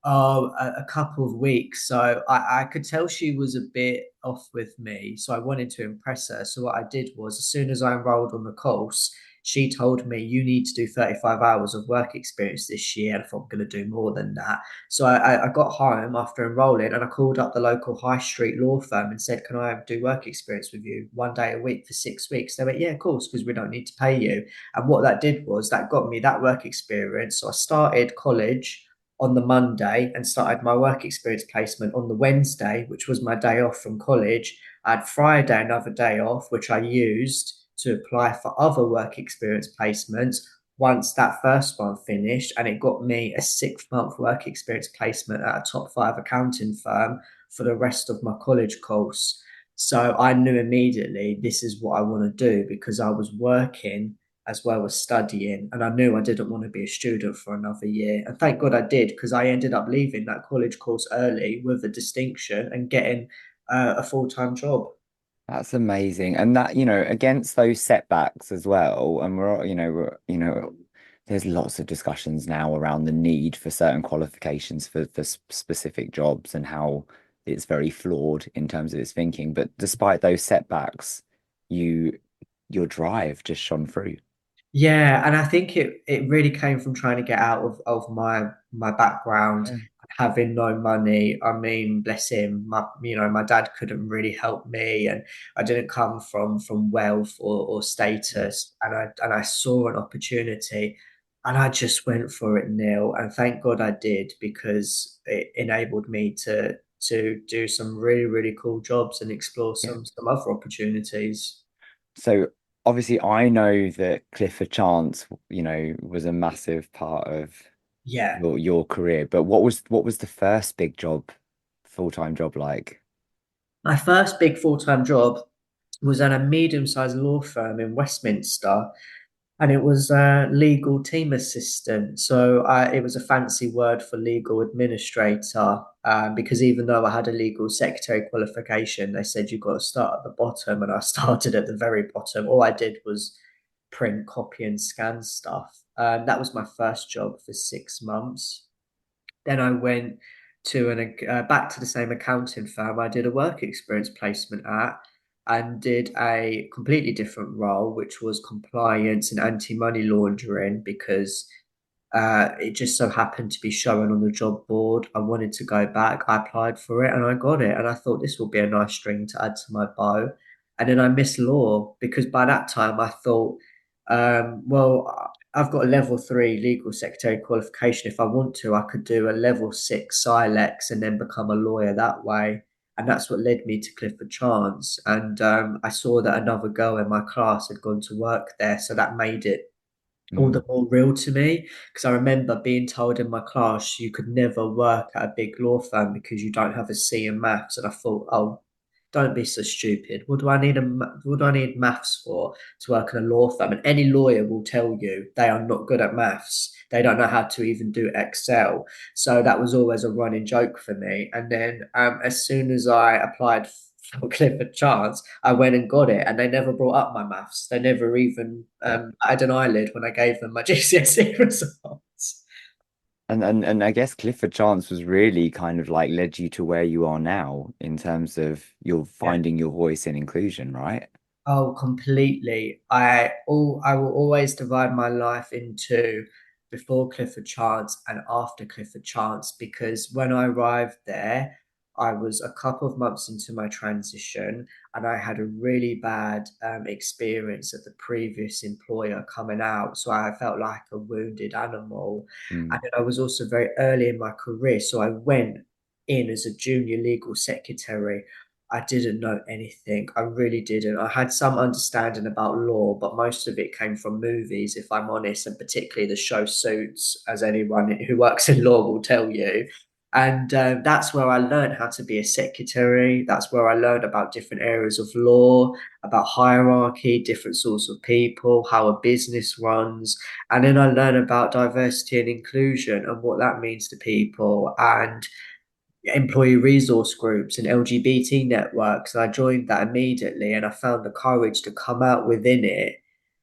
Oh, a couple of weeks. So I could tell she was a bit off with me. So I wanted to impress her. So what I did was, as soon as I enrolled on the course, she told me, you need to do 35 hours of work experience this year. And I thought, I'm going to do more than that. So I got home after enrolling and I called up the local high street law firm and said, can I do work experience with you 1 day a week for 6 weeks? They went, yeah, of course, because we don't need to pay you. And what that did was that got me that work experience. So I started college on the Monday and started my work experience placement on the Wednesday, which was my day off from college. I had Friday, another day off, which I used to apply for other work experience placements once that first one finished. And it got me a 6 month work experience placement at a top five accounting firm for the rest of my college course. So I knew immediately this is what I want to do because I was working as well as studying. And I knew I didn't want to be a student for another year. And thank God I did, because I ended up leaving that college course early with a distinction and getting a full-time job. That's amazing. And that, against those setbacks as well, and there's lots of discussions now around the need for certain qualifications for specific jobs and how it's very flawed in terms of its thinking. But despite those setbacks, you your drive just shone through. Yeah, and I think it really came from trying to get out of my background, Yeah. having no money. I mean, bless him, my dad couldn't really help me, and I didn't come from wealth or Yeah. status, and I saw an opportunity, and I just went for it, Neil, and thank God I did because it enabled me to do some really really cool jobs and explore Yeah. some other opportunities. So obviously I know that Clifford Chance, was a massive part of Yeah. your career, but what was the first big job, full-time job like? My first big full-time job was at a medium-sized law firm in Westminster, and it was a legal team assistant. So it was a fancy word for legal administrator, because even though I had a legal secretary qualification, they said you've got to start at the bottom, and I started at the very bottom. All I did was print, copy, and scan stuff. That was my first job for 6 months. Then I went to an back to the same accounting firm I did a work experience placement at, and did a completely different role, which was compliance and anti-money laundering, because it just so happened to be showing on the job board. I wanted to go back. I applied for it and I got it. And I thought this will be a nice string to add to my bow. And then I missed law because by that time I thought, well, I've got a level 3 legal secretary qualification. If I want to, I could do a level 6 SILEX and then become a lawyer that way. And that's what led me to Clifford Chance. And I saw that another girl in my class had gone to work there. So that made it all Mm. the more real to me, because I remember being told in my class you could never work at a big law firm because you don't have a C in maths, and I thought, oh, don't be so stupid. What do I need maths for to work in a law firm? And any lawyer will tell you they are not good at maths. They don't know how to even do Excel. So that was always a running joke for me. And then as soon as I applied for Clifford Chance, I went and got it, and they never brought up my maths. They never even Yeah. had an eyelid when I gave them my GCSE results. And I guess Clifford Chance was really kind of like led you to where you are now in terms of your Yeah. finding your voice in inclusion, right? Oh, completely. I will always divide my life into before Clifford Chance and after Clifford Chance, because when I arrived there, I was a couple of months into my transition and I had a really bad experience at the previous employer coming out. So I felt like a wounded animal. And Mm. then I was also very early in my career. So I went in as a junior legal secretary. I didn't know anything. I really didn't. I had some understanding about law, but most of it came from movies, if I'm honest, and particularly the show Suits, as anyone who works in law will tell you. And that's where I learned how to be a secretary. That's where I learned about different areas of law, about hierarchy, different sorts of people, how a business runs. And then I learned about diversity and inclusion and what that means to people, and employee resource groups and LGBT networks. And I joined that immediately, and I found the courage to come out within it.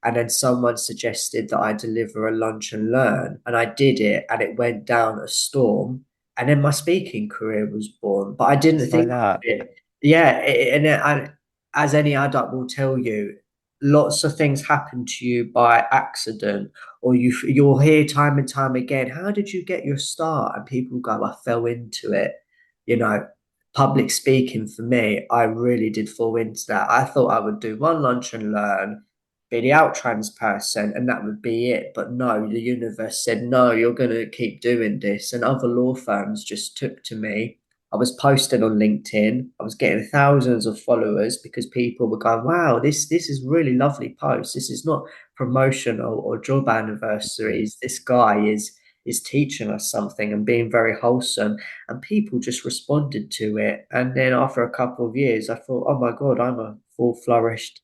And then someone suggested that I deliver a lunch and learn, and I did it, and it went down a storm. And then my speaking career was born, but I didn't Just like think of that. it. Yeah, as any adult will tell you, lots of things happen to you by accident, or you'll hear time and time again, how did you get your start? And people go, I fell into it. You know, public speaking for me, I really did fall into that. I thought I would do one lunch and learn, be the out trans person, and that would be it. But no, the universe said, no, you're going to keep doing this. And other law firms just took to me. I was posting on LinkedIn. I was getting thousands of followers because people were going, wow, this is really lovely post. This is not promotional or job anniversaries. This guy is teaching us something and being very wholesome. And people just responded to it. And then after a couple of years, I thought, oh my God, I'm a full flourished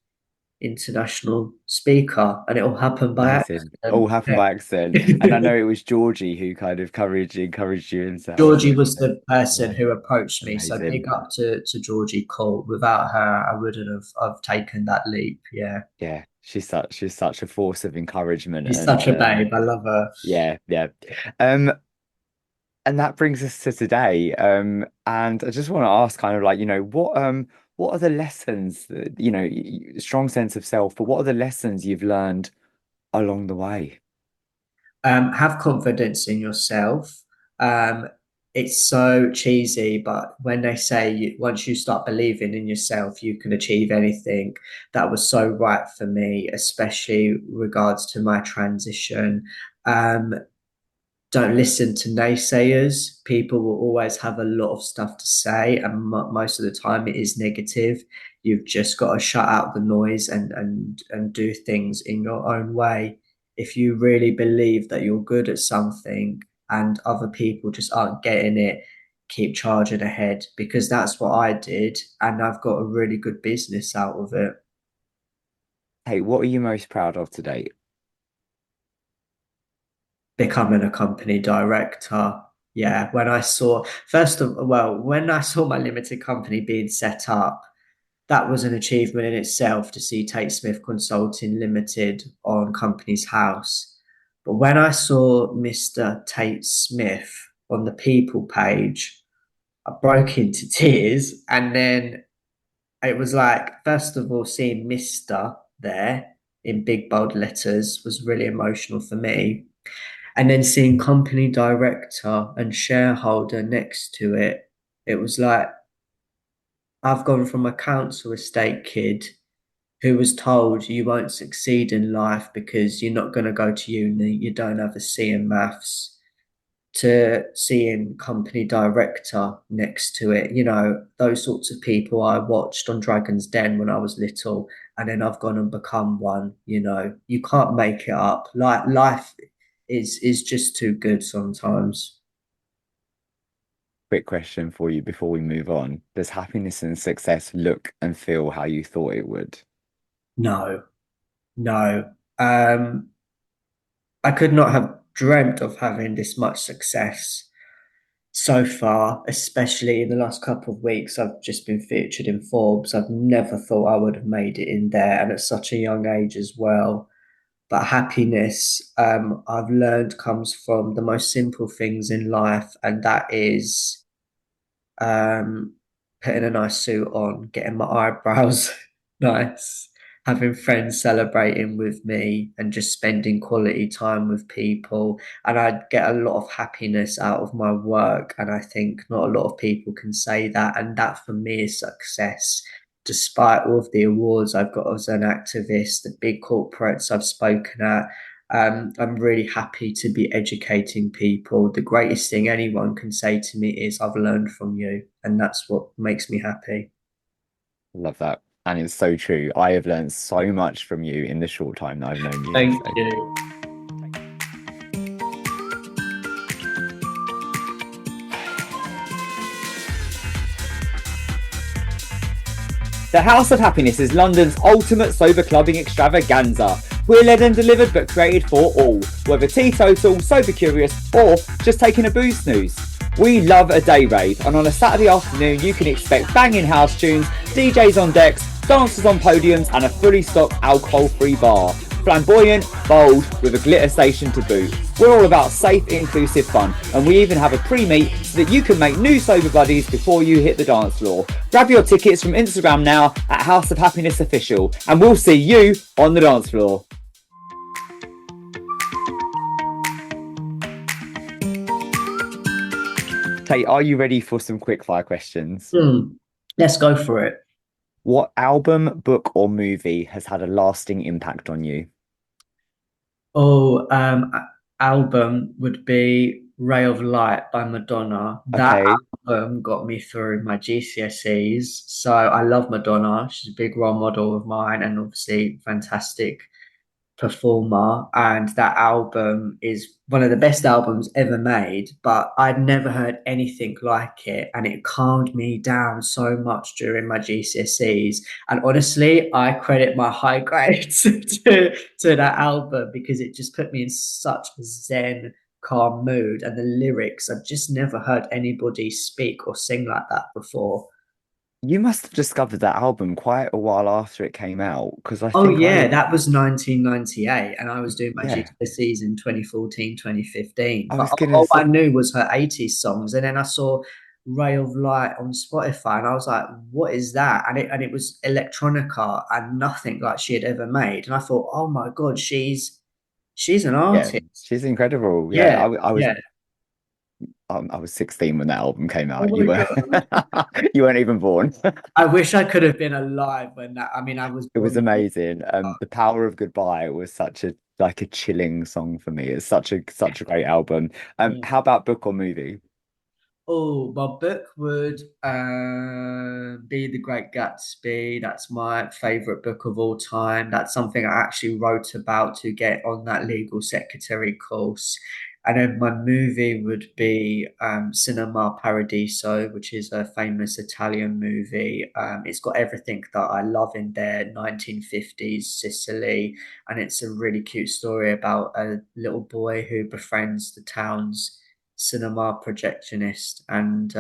international speaker, and it all happened by Amazing. All accident. happened Yeah. by accident. And I know it was Georgie who kind of encouraged you himself. Georgie was the person Yeah, who approached me, so big amazing. up to Georgie Cole. Without her, I wouldn't have taken that leap. Yeah, Yeah, she's such a force of encouragement she's and such a babe. I love her. yeah, yeah. Um, and that brings us to today. And I just want to ask kind of like, what are the lessons that, strong sense of self, but what are the lessons you've learned along the way? Have confidence in yourself. Um, it's so cheesy, but when they say once you start believing in yourself, you can achieve anything, that was so right for me, especially regards to my transition. Um, don't listen to naysayers. People will always have a lot of stuff to say, and most of the time it is negative. You've just got to shut out the noise and do things in your own way. If you really believe that you're good at something and other people just aren't getting it, keep charging ahead, because that's what I did, and I've got a really good business out of it. Hey, what are you most proud of today? Becoming a company director. Yeah, when I saw when I saw my limited company being set up, that was an achievement in itself to see Tate Smith Consulting Limited on Company's House. But when I saw Mr. Tate Smith on the people page, I broke into tears. And then it was like, first of all, seeing Mr. there in big bold letters was really emotional for me. And then seeing company director and shareholder next to it, it was like I've gone from a council estate kid who was told you won't succeed in life because you're not going to go to uni, you don't have a C in maths, to seeing company director next to it. You know, those sorts of people I watched on Dragon's Den when I was little, and then I've gone and become one. You know, you can't make it up. Like life is just too good sometimes. Quick question for you before we move on. Does happiness and success look and feel how you thought it would? No, no. I could not have dreamt of having this much success so far, especially in the last couple of weeks. I've just been featured in Forbes. I've never thought I would have made it in there, and at such a young age as well. But happiness, I've learned, comes from the most simple things in life, and that is um, putting a nice suit on, getting my eyebrows nice, having friends celebrating with me, and just spending quality time with people. And I get a lot of happiness out of my work. And I think not a lot of people can say that. And that for me is success. Despite all of the awards I've got as an activist, the big corporates I've spoken at, I'm really happy to be educating people. The greatest thing anyone can say to me is, I've learned from you. And that's what makes me happy. Love that. And it's so true. I have learned so much from you in the short time that I've known you. Thank So you. the House of Happiness is London's ultimate sober clubbing extravaganza. We're led and delivered but created for all, whether teetotal, sober curious, or just taking a booze snooze. We love a day rave, and on a Saturday afternoon you can expect banging house tunes, DJs on decks, dancers on podiums, and a fully stocked alcohol-free bar. Flamboyant, bold, with a glitter station to boot. We're all about safe, inclusive fun, and we even have a pre-meet so that you can make new sober buddies before you hit the dance floor. Grab your tickets from Instagram now at House of Happiness Official, and we'll see you on the dance floor. Tate, are you ready for some quick fire questions? Let's go for it. What album, book, or movie has had a lasting impact on you? Oh, album would be Ray of Light by Madonna. That Okay. album got me through my GCSEs. So I love Madonna. She's a big role model of mine and obviously fantastic performer, and that album is one of the best albums ever made, but I'd never heard anything like it, and it calmed me down so much during my GCSEs. And honestly, I credit my high grades to that album because it just put me in such a zen calm mood, and the lyrics, I've just never heard anybody speak or sing like that before. You must have discovered that album quite a while after it came out because I Oh think yeah, I, that was 1998, and I was doing my yeah, GCSEs in 2014, 2015. I But was gonna all say, I knew was her 80s songs, and then I saw Ray of Light on Spotify, and I was like, "What is that?" And it was electronica and nothing like she had ever made. And I thought, "Oh my God, she's an yeah, artist." she's incredible. Yeah, Yeah, yeah. I was 16 when that album came Oh out. You my were, God. you weren't even born. I wish I could have been alive when that. I mean, I was It was born. amazing. The Power of Goodbye was such a like a chilling song for me. It's such a great album. Yeah. How about book or movie? Oh, my book would be The Great Gatsby. That's my favorite book of all time. That's something I actually wrote about to get on that legal secretary course. And then my movie would be Cinema Paradiso, which is a famous Italian movie. It's got everything that I love in there, 1950s Sicily. And it's a really cute story about a little boy who befriends the town's cinema projectionist, and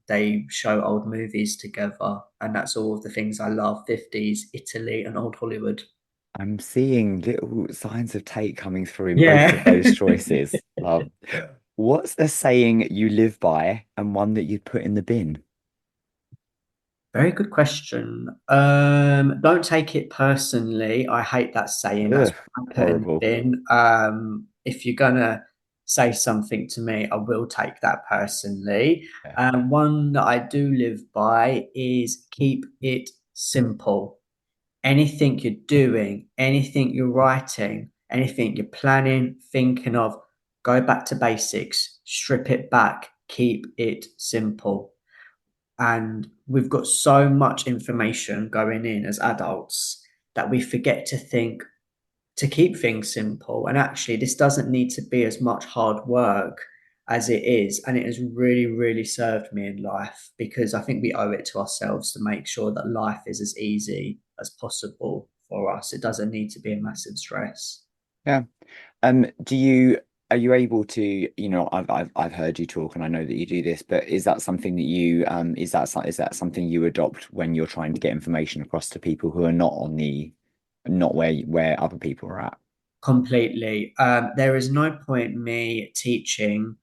they show old movies together, and that's all of the things I love: 50s Italy and old Hollywood. I'm seeing little signs of Tate coming through in both of Yeah. those choices. Love. What's a saying you live by and one that you'd put in the bin? Very good question. Don't take it personally. I hate that saying. That's Ugh, what I put in the horrible. bin. If you're gonna say something to me, I will take that personally. Yeah. One that I do live by is keep it simple. Anything you're doing, anything you're writing, anything you're planning, thinking of, go back to basics, strip it back, keep it simple. And we've got so much information going in as adults that we forget to think to keep things simple. And actually, this doesn't need to be as much hard work as it is. And it has really, really served me in life because I think we owe it to ourselves to make sure that life is as easy as possible for us. It doesn't need to be a massive stress. Yeah. Do you are you able to, I've heard you talk and I know that you do this, but is that something that you is that something you adopt when you're trying to get information across to people who are not where other people are at? Completely. There is no point me teaching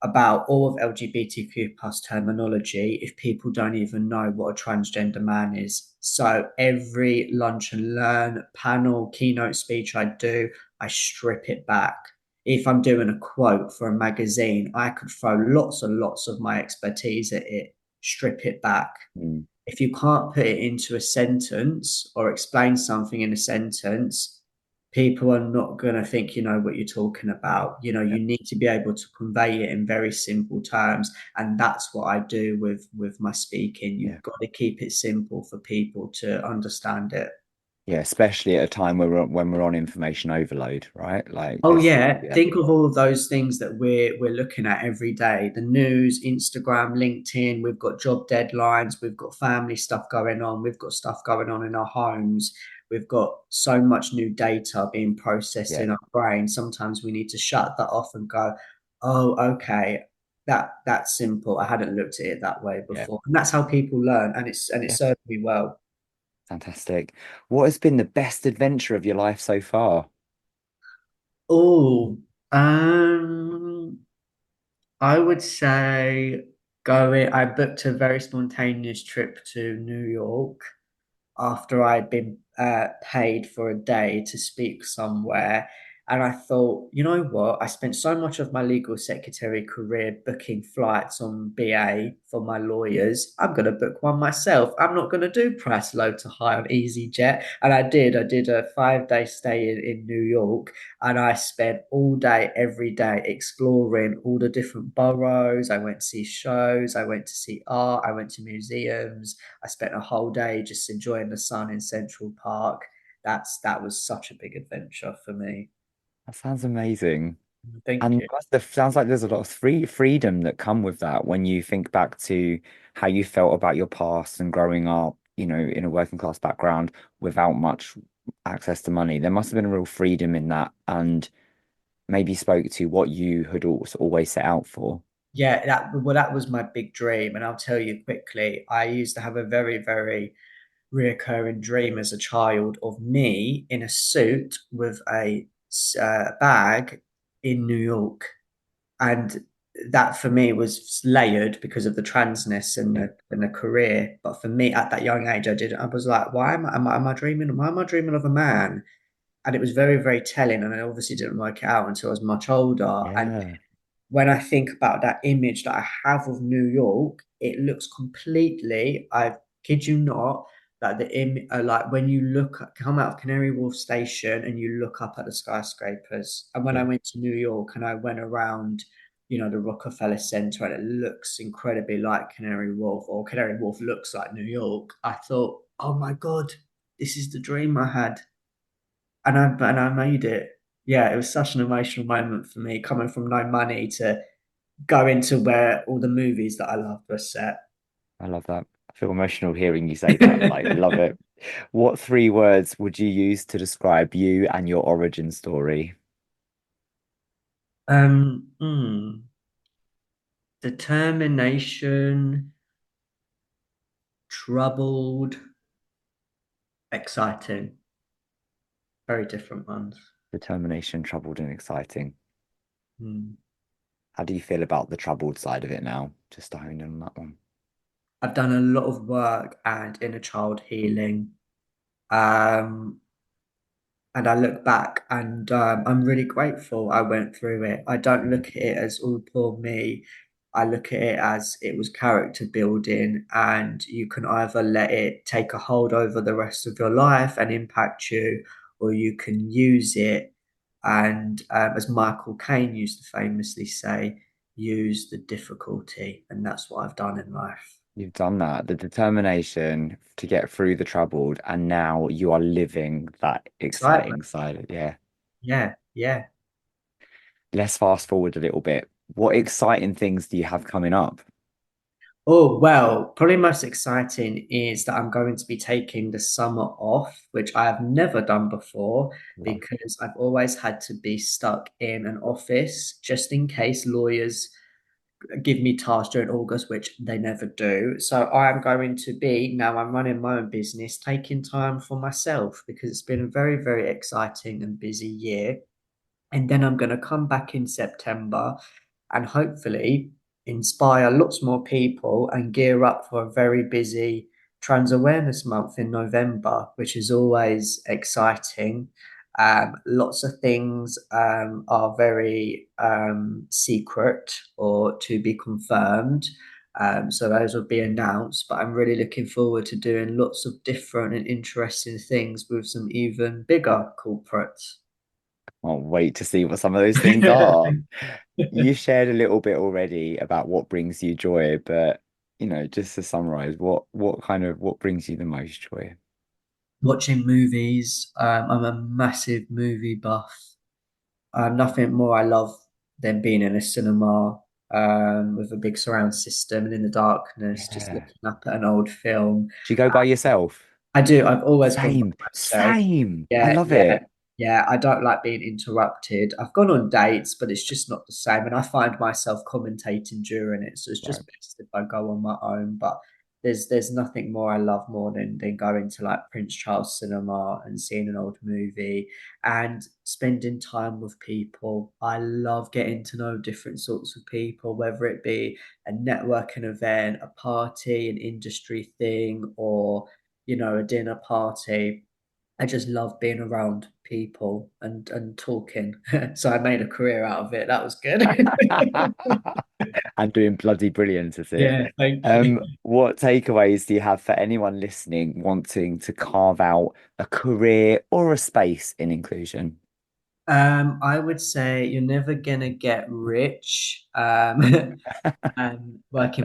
about all of LGBTQ plus terminology if people don't even know what a transgender man is. So every lunch and learn panel, keynote speech I do, I strip it back. If I'm doing a quote for a magazine, I could throw lots and lots of my expertise at it, strip it back. Mm, If you can't put it into a sentence or explain something in a sentence, people are not going to think you know what you're talking about. You know, yeah, you need to be able to convey it in very simple terms, and that's what I do with my speaking. yeah. You've got to keep it simple for people to understand it. Yeah, especially at a time where when we're on information overload, right? Like Oh this, yeah, yeah, think of all of those things that we're looking at every day. The news, Instagram, LinkedIn, we've got job deadlines, we've got family stuff going on, we've got stuff going on in our homes. We've got so much new data being processed yeah, in our brain. Sometimes we need to shut that off and go, "Oh, okay, that's simple. I hadn't looked at it that way yeah, before." And that's how people learn, and it's yeah. served me well. Fantastic. What has been the best adventure of your life so far? Oh, um, I would say I booked a very spontaneous trip to New York after I'd been paid for a day to speak somewhere. And I thought, you know what? I spent so much of my legal secretary career booking flights on BA for my lawyers. I'm going to book one myself. I'm not going to do price low to high on EasyJet. And I did. I did a 5 day stay in New York, and I spent all day, every day exploring all the different boroughs. I went to see shows. I went to see art. I went to museums. I spent a whole day just enjoying the sun in Central Park. That was such a big adventure for me. That sounds amazing. Thank And you. sounds like there's a lot of freedom that come with that when you think back to how you felt about your past and growing up, in a working class background without much access to money. There must have been a real freedom in that and maybe spoke to what you had also always set out for. Yeah, that was my big dream, and I'll tell you quickly. I used to have a very, very reoccurring dream as a child of me in a suit with a bag in New York, and that for me was layered because of the transness and Yeah. the career. But for me at that young age, I was like, why am I dreaming? Why am I dreaming of a man? And it was very, very telling. And I obviously didn't work it out until I was much older. And Yeah. when I think about that image that I have of New York, it looks completely, I kid you not, like like when you come out of Canary Wharf Station and you look up at the skyscrapers. And when I Yeah. went to New York and I went around, the Rockefeller Center, and it looks incredibly like Canary Wharf, or Canary Wharf looks like New York, I thought, oh my God, this is the dream I had. And I made it. Yeah, it was such an emotional moment for me, coming from no money to go into where all the movies that I loved were set. I love that. I feel emotional hearing you say that. Like, love it. What three words would you use to describe you and your origin story? Um, hmm, Determination, troubled, exciting. Very different ones. Determination, troubled, and exciting. Hmm. How do you feel about the troubled side of it now? Just to hone in on that one. I've done a lot of work and inner child healing. Um, And I look back and I'm really grateful I went through it. I don't look at it as all poor me. I look at it as it was character building, and you can either let it take a hold over the rest of your life and impact you, or you can use it. And as Michael Caine used to famously say, use the difficulty. And that's what I've done in life. You've done that, the determination to get through the troubled, and now you are living that exciting Excitement. side. Yeah. Yeah, yeah. Let's fast forward a little bit. What exciting things do you have coming up? Oh, well, probably most exciting is that I'm going to be taking the summer off, which I have never done before Love. because I've always had to be stuck in an office just in case lawyers give me tasks during August, which they never do. So I am going to be, now I'm running my own business, taking time for myself because it's been a very, very exciting and busy year. And then I'm going to come back in September and hopefully inspire lots more people and gear up for a very busy Trans Awareness Month in November, which is always exciting. Lots of things are very secret or to be confirmed. So those will be announced, but I'm really looking forward to doing lots of different and interesting things with some even bigger corporates. Can't wait to see what some of those things are. You shared a little bit already about what brings you joy, but just to summarize, what brings you the most joy? Watching movies. I'm a massive movie buff. Nothing more I love than being in a cinema with a big surround system and in the darkness, just Yeah. looking up at an old film. Do you go by yourself? I do. I've always gone by Same, myself. same. I Yeah, love yeah, it. yeah. I don't like being interrupted. I've gone on dates, but it's just not the same. And I find myself commentating during it. So it's Right. just best if I go on my own. But there's nothing more I love more than going to like Prince Charles Cinema and seeing an old movie and spending time with people. I love getting to know different sorts of people, whether it be a networking event, a party, an industry thing, or a dinner party. I just love being around people and talking. So I made a career out of it. That was good. And doing bloody brilliant at it. Yeah, thank you. What takeaways do you have for anyone listening wanting to carve out a career or a space in inclusion? I would say you're never gonna get rich. Working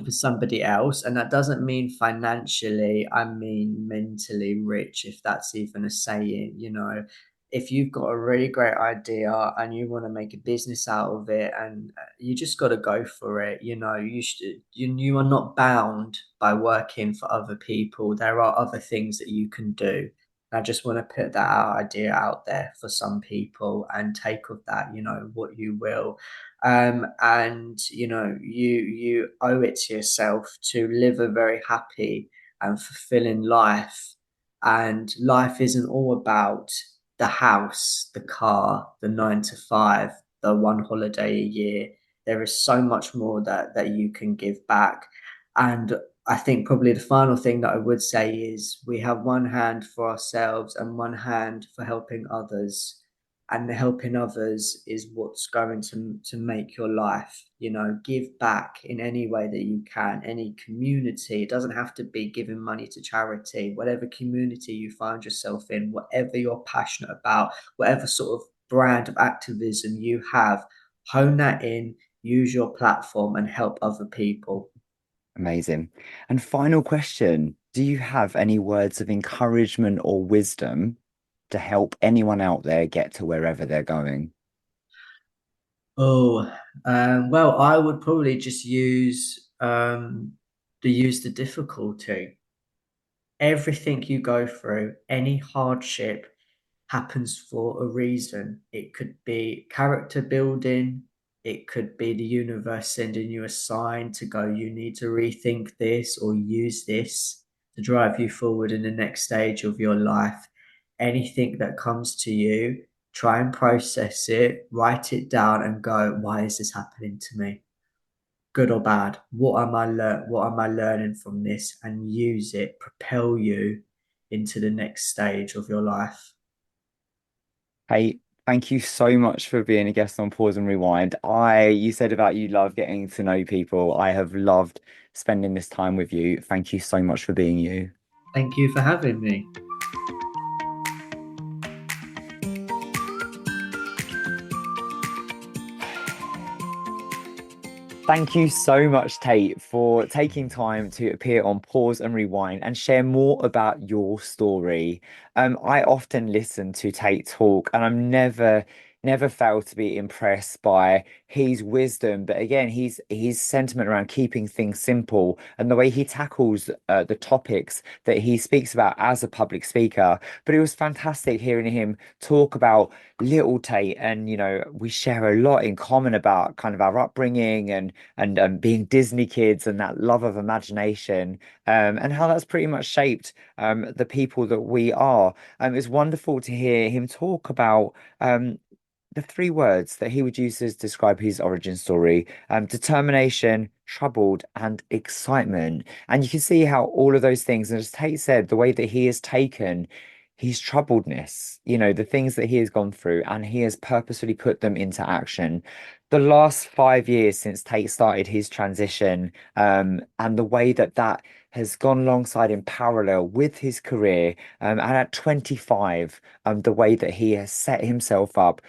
for somebody else. And that doesn't mean financially, I mean mentally rich, if that's even a saying. If you've got a really great idea and you want to make a business out of it, and you just got to go for it. You are not bound by working for other people. There are other things that you can do. I just want to put idea out there for some people and take of that, what you will. And you owe it to yourself to live a very happy and fulfilling life. And life isn't all about the house, the car, the 9 to 5, the one holiday a year. There is so much more that you can give back. And I think probably the final thing that I would say is we have one hand for ourselves and one hand for helping others, and the helping others is what's going to make your life. Give back in any way that you can, any community. It doesn't have to be giving money to charity. Whatever community you find yourself in, whatever you're passionate about, whatever sort of brand of activism you have, hone that in, use your platform and help other people. Amazing. And final question, do you have any words of encouragement or wisdom to help anyone out there get to wherever they're going? Oh, well, I would probably just use the difficulty. Everything you go through, any hardship happens for a reason. It could be character building, it could be the universe sending you a sign to go, you need to rethink this or use this to drive you forward in the next stage of your life. Anything that comes to you, try and process it, write it down, and go, why is this happening to me? Good or bad? What am I learning from this? And use it, propel you into the next stage of your life. Hey, thank you so much for being a guest on Pause and Rewind. You said about you love getting to know people. I have loved spending this time with you. Thank you so much for being you. Thank you for having me. Thank you so much, Tate, for taking time to appear on Pause and Rewind and share more about your story. I often listen to Tate talk, and I'm never fail to be impressed by his wisdom. But again, his sentiment around keeping things simple and the way he tackles the topics that he speaks about as a public speaker. But it was fantastic hearing him talk about little Tate, and we share a lot in common about kind of our upbringing and being Disney kids and that love of imagination, and how that's pretty much shaped the people that we are. It's wonderful to hear him talk about the three words that he would use to describe his origin story: determination, troubled, and excitement. And you can see how all of those things, and as Tate said, the way that he has taken his troubledness, the things that he has gone through, and he has purposefully put them into action. The last 5 years since Tate started his transition, and the way that that has gone alongside in parallel with his career, and at 25, the way that he has set himself up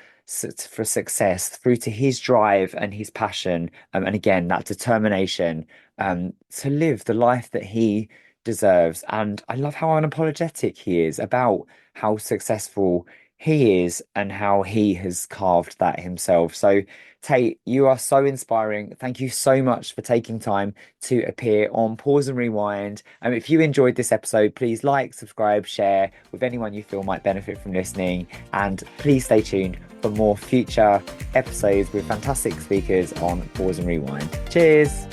for success through to his drive and his passion, and again that determination to live the life that he deserves. And I love how unapologetic he is about how successful he is and how he has carved that himself. So, Tate, you are so inspiring. Thank you so much for taking time to appear on Pause and Rewind. If you enjoyed this episode, please like, subscribe, share with anyone you feel might benefit from listening. And please stay tuned for more future episodes with fantastic speakers on Pause and Rewind. Cheers.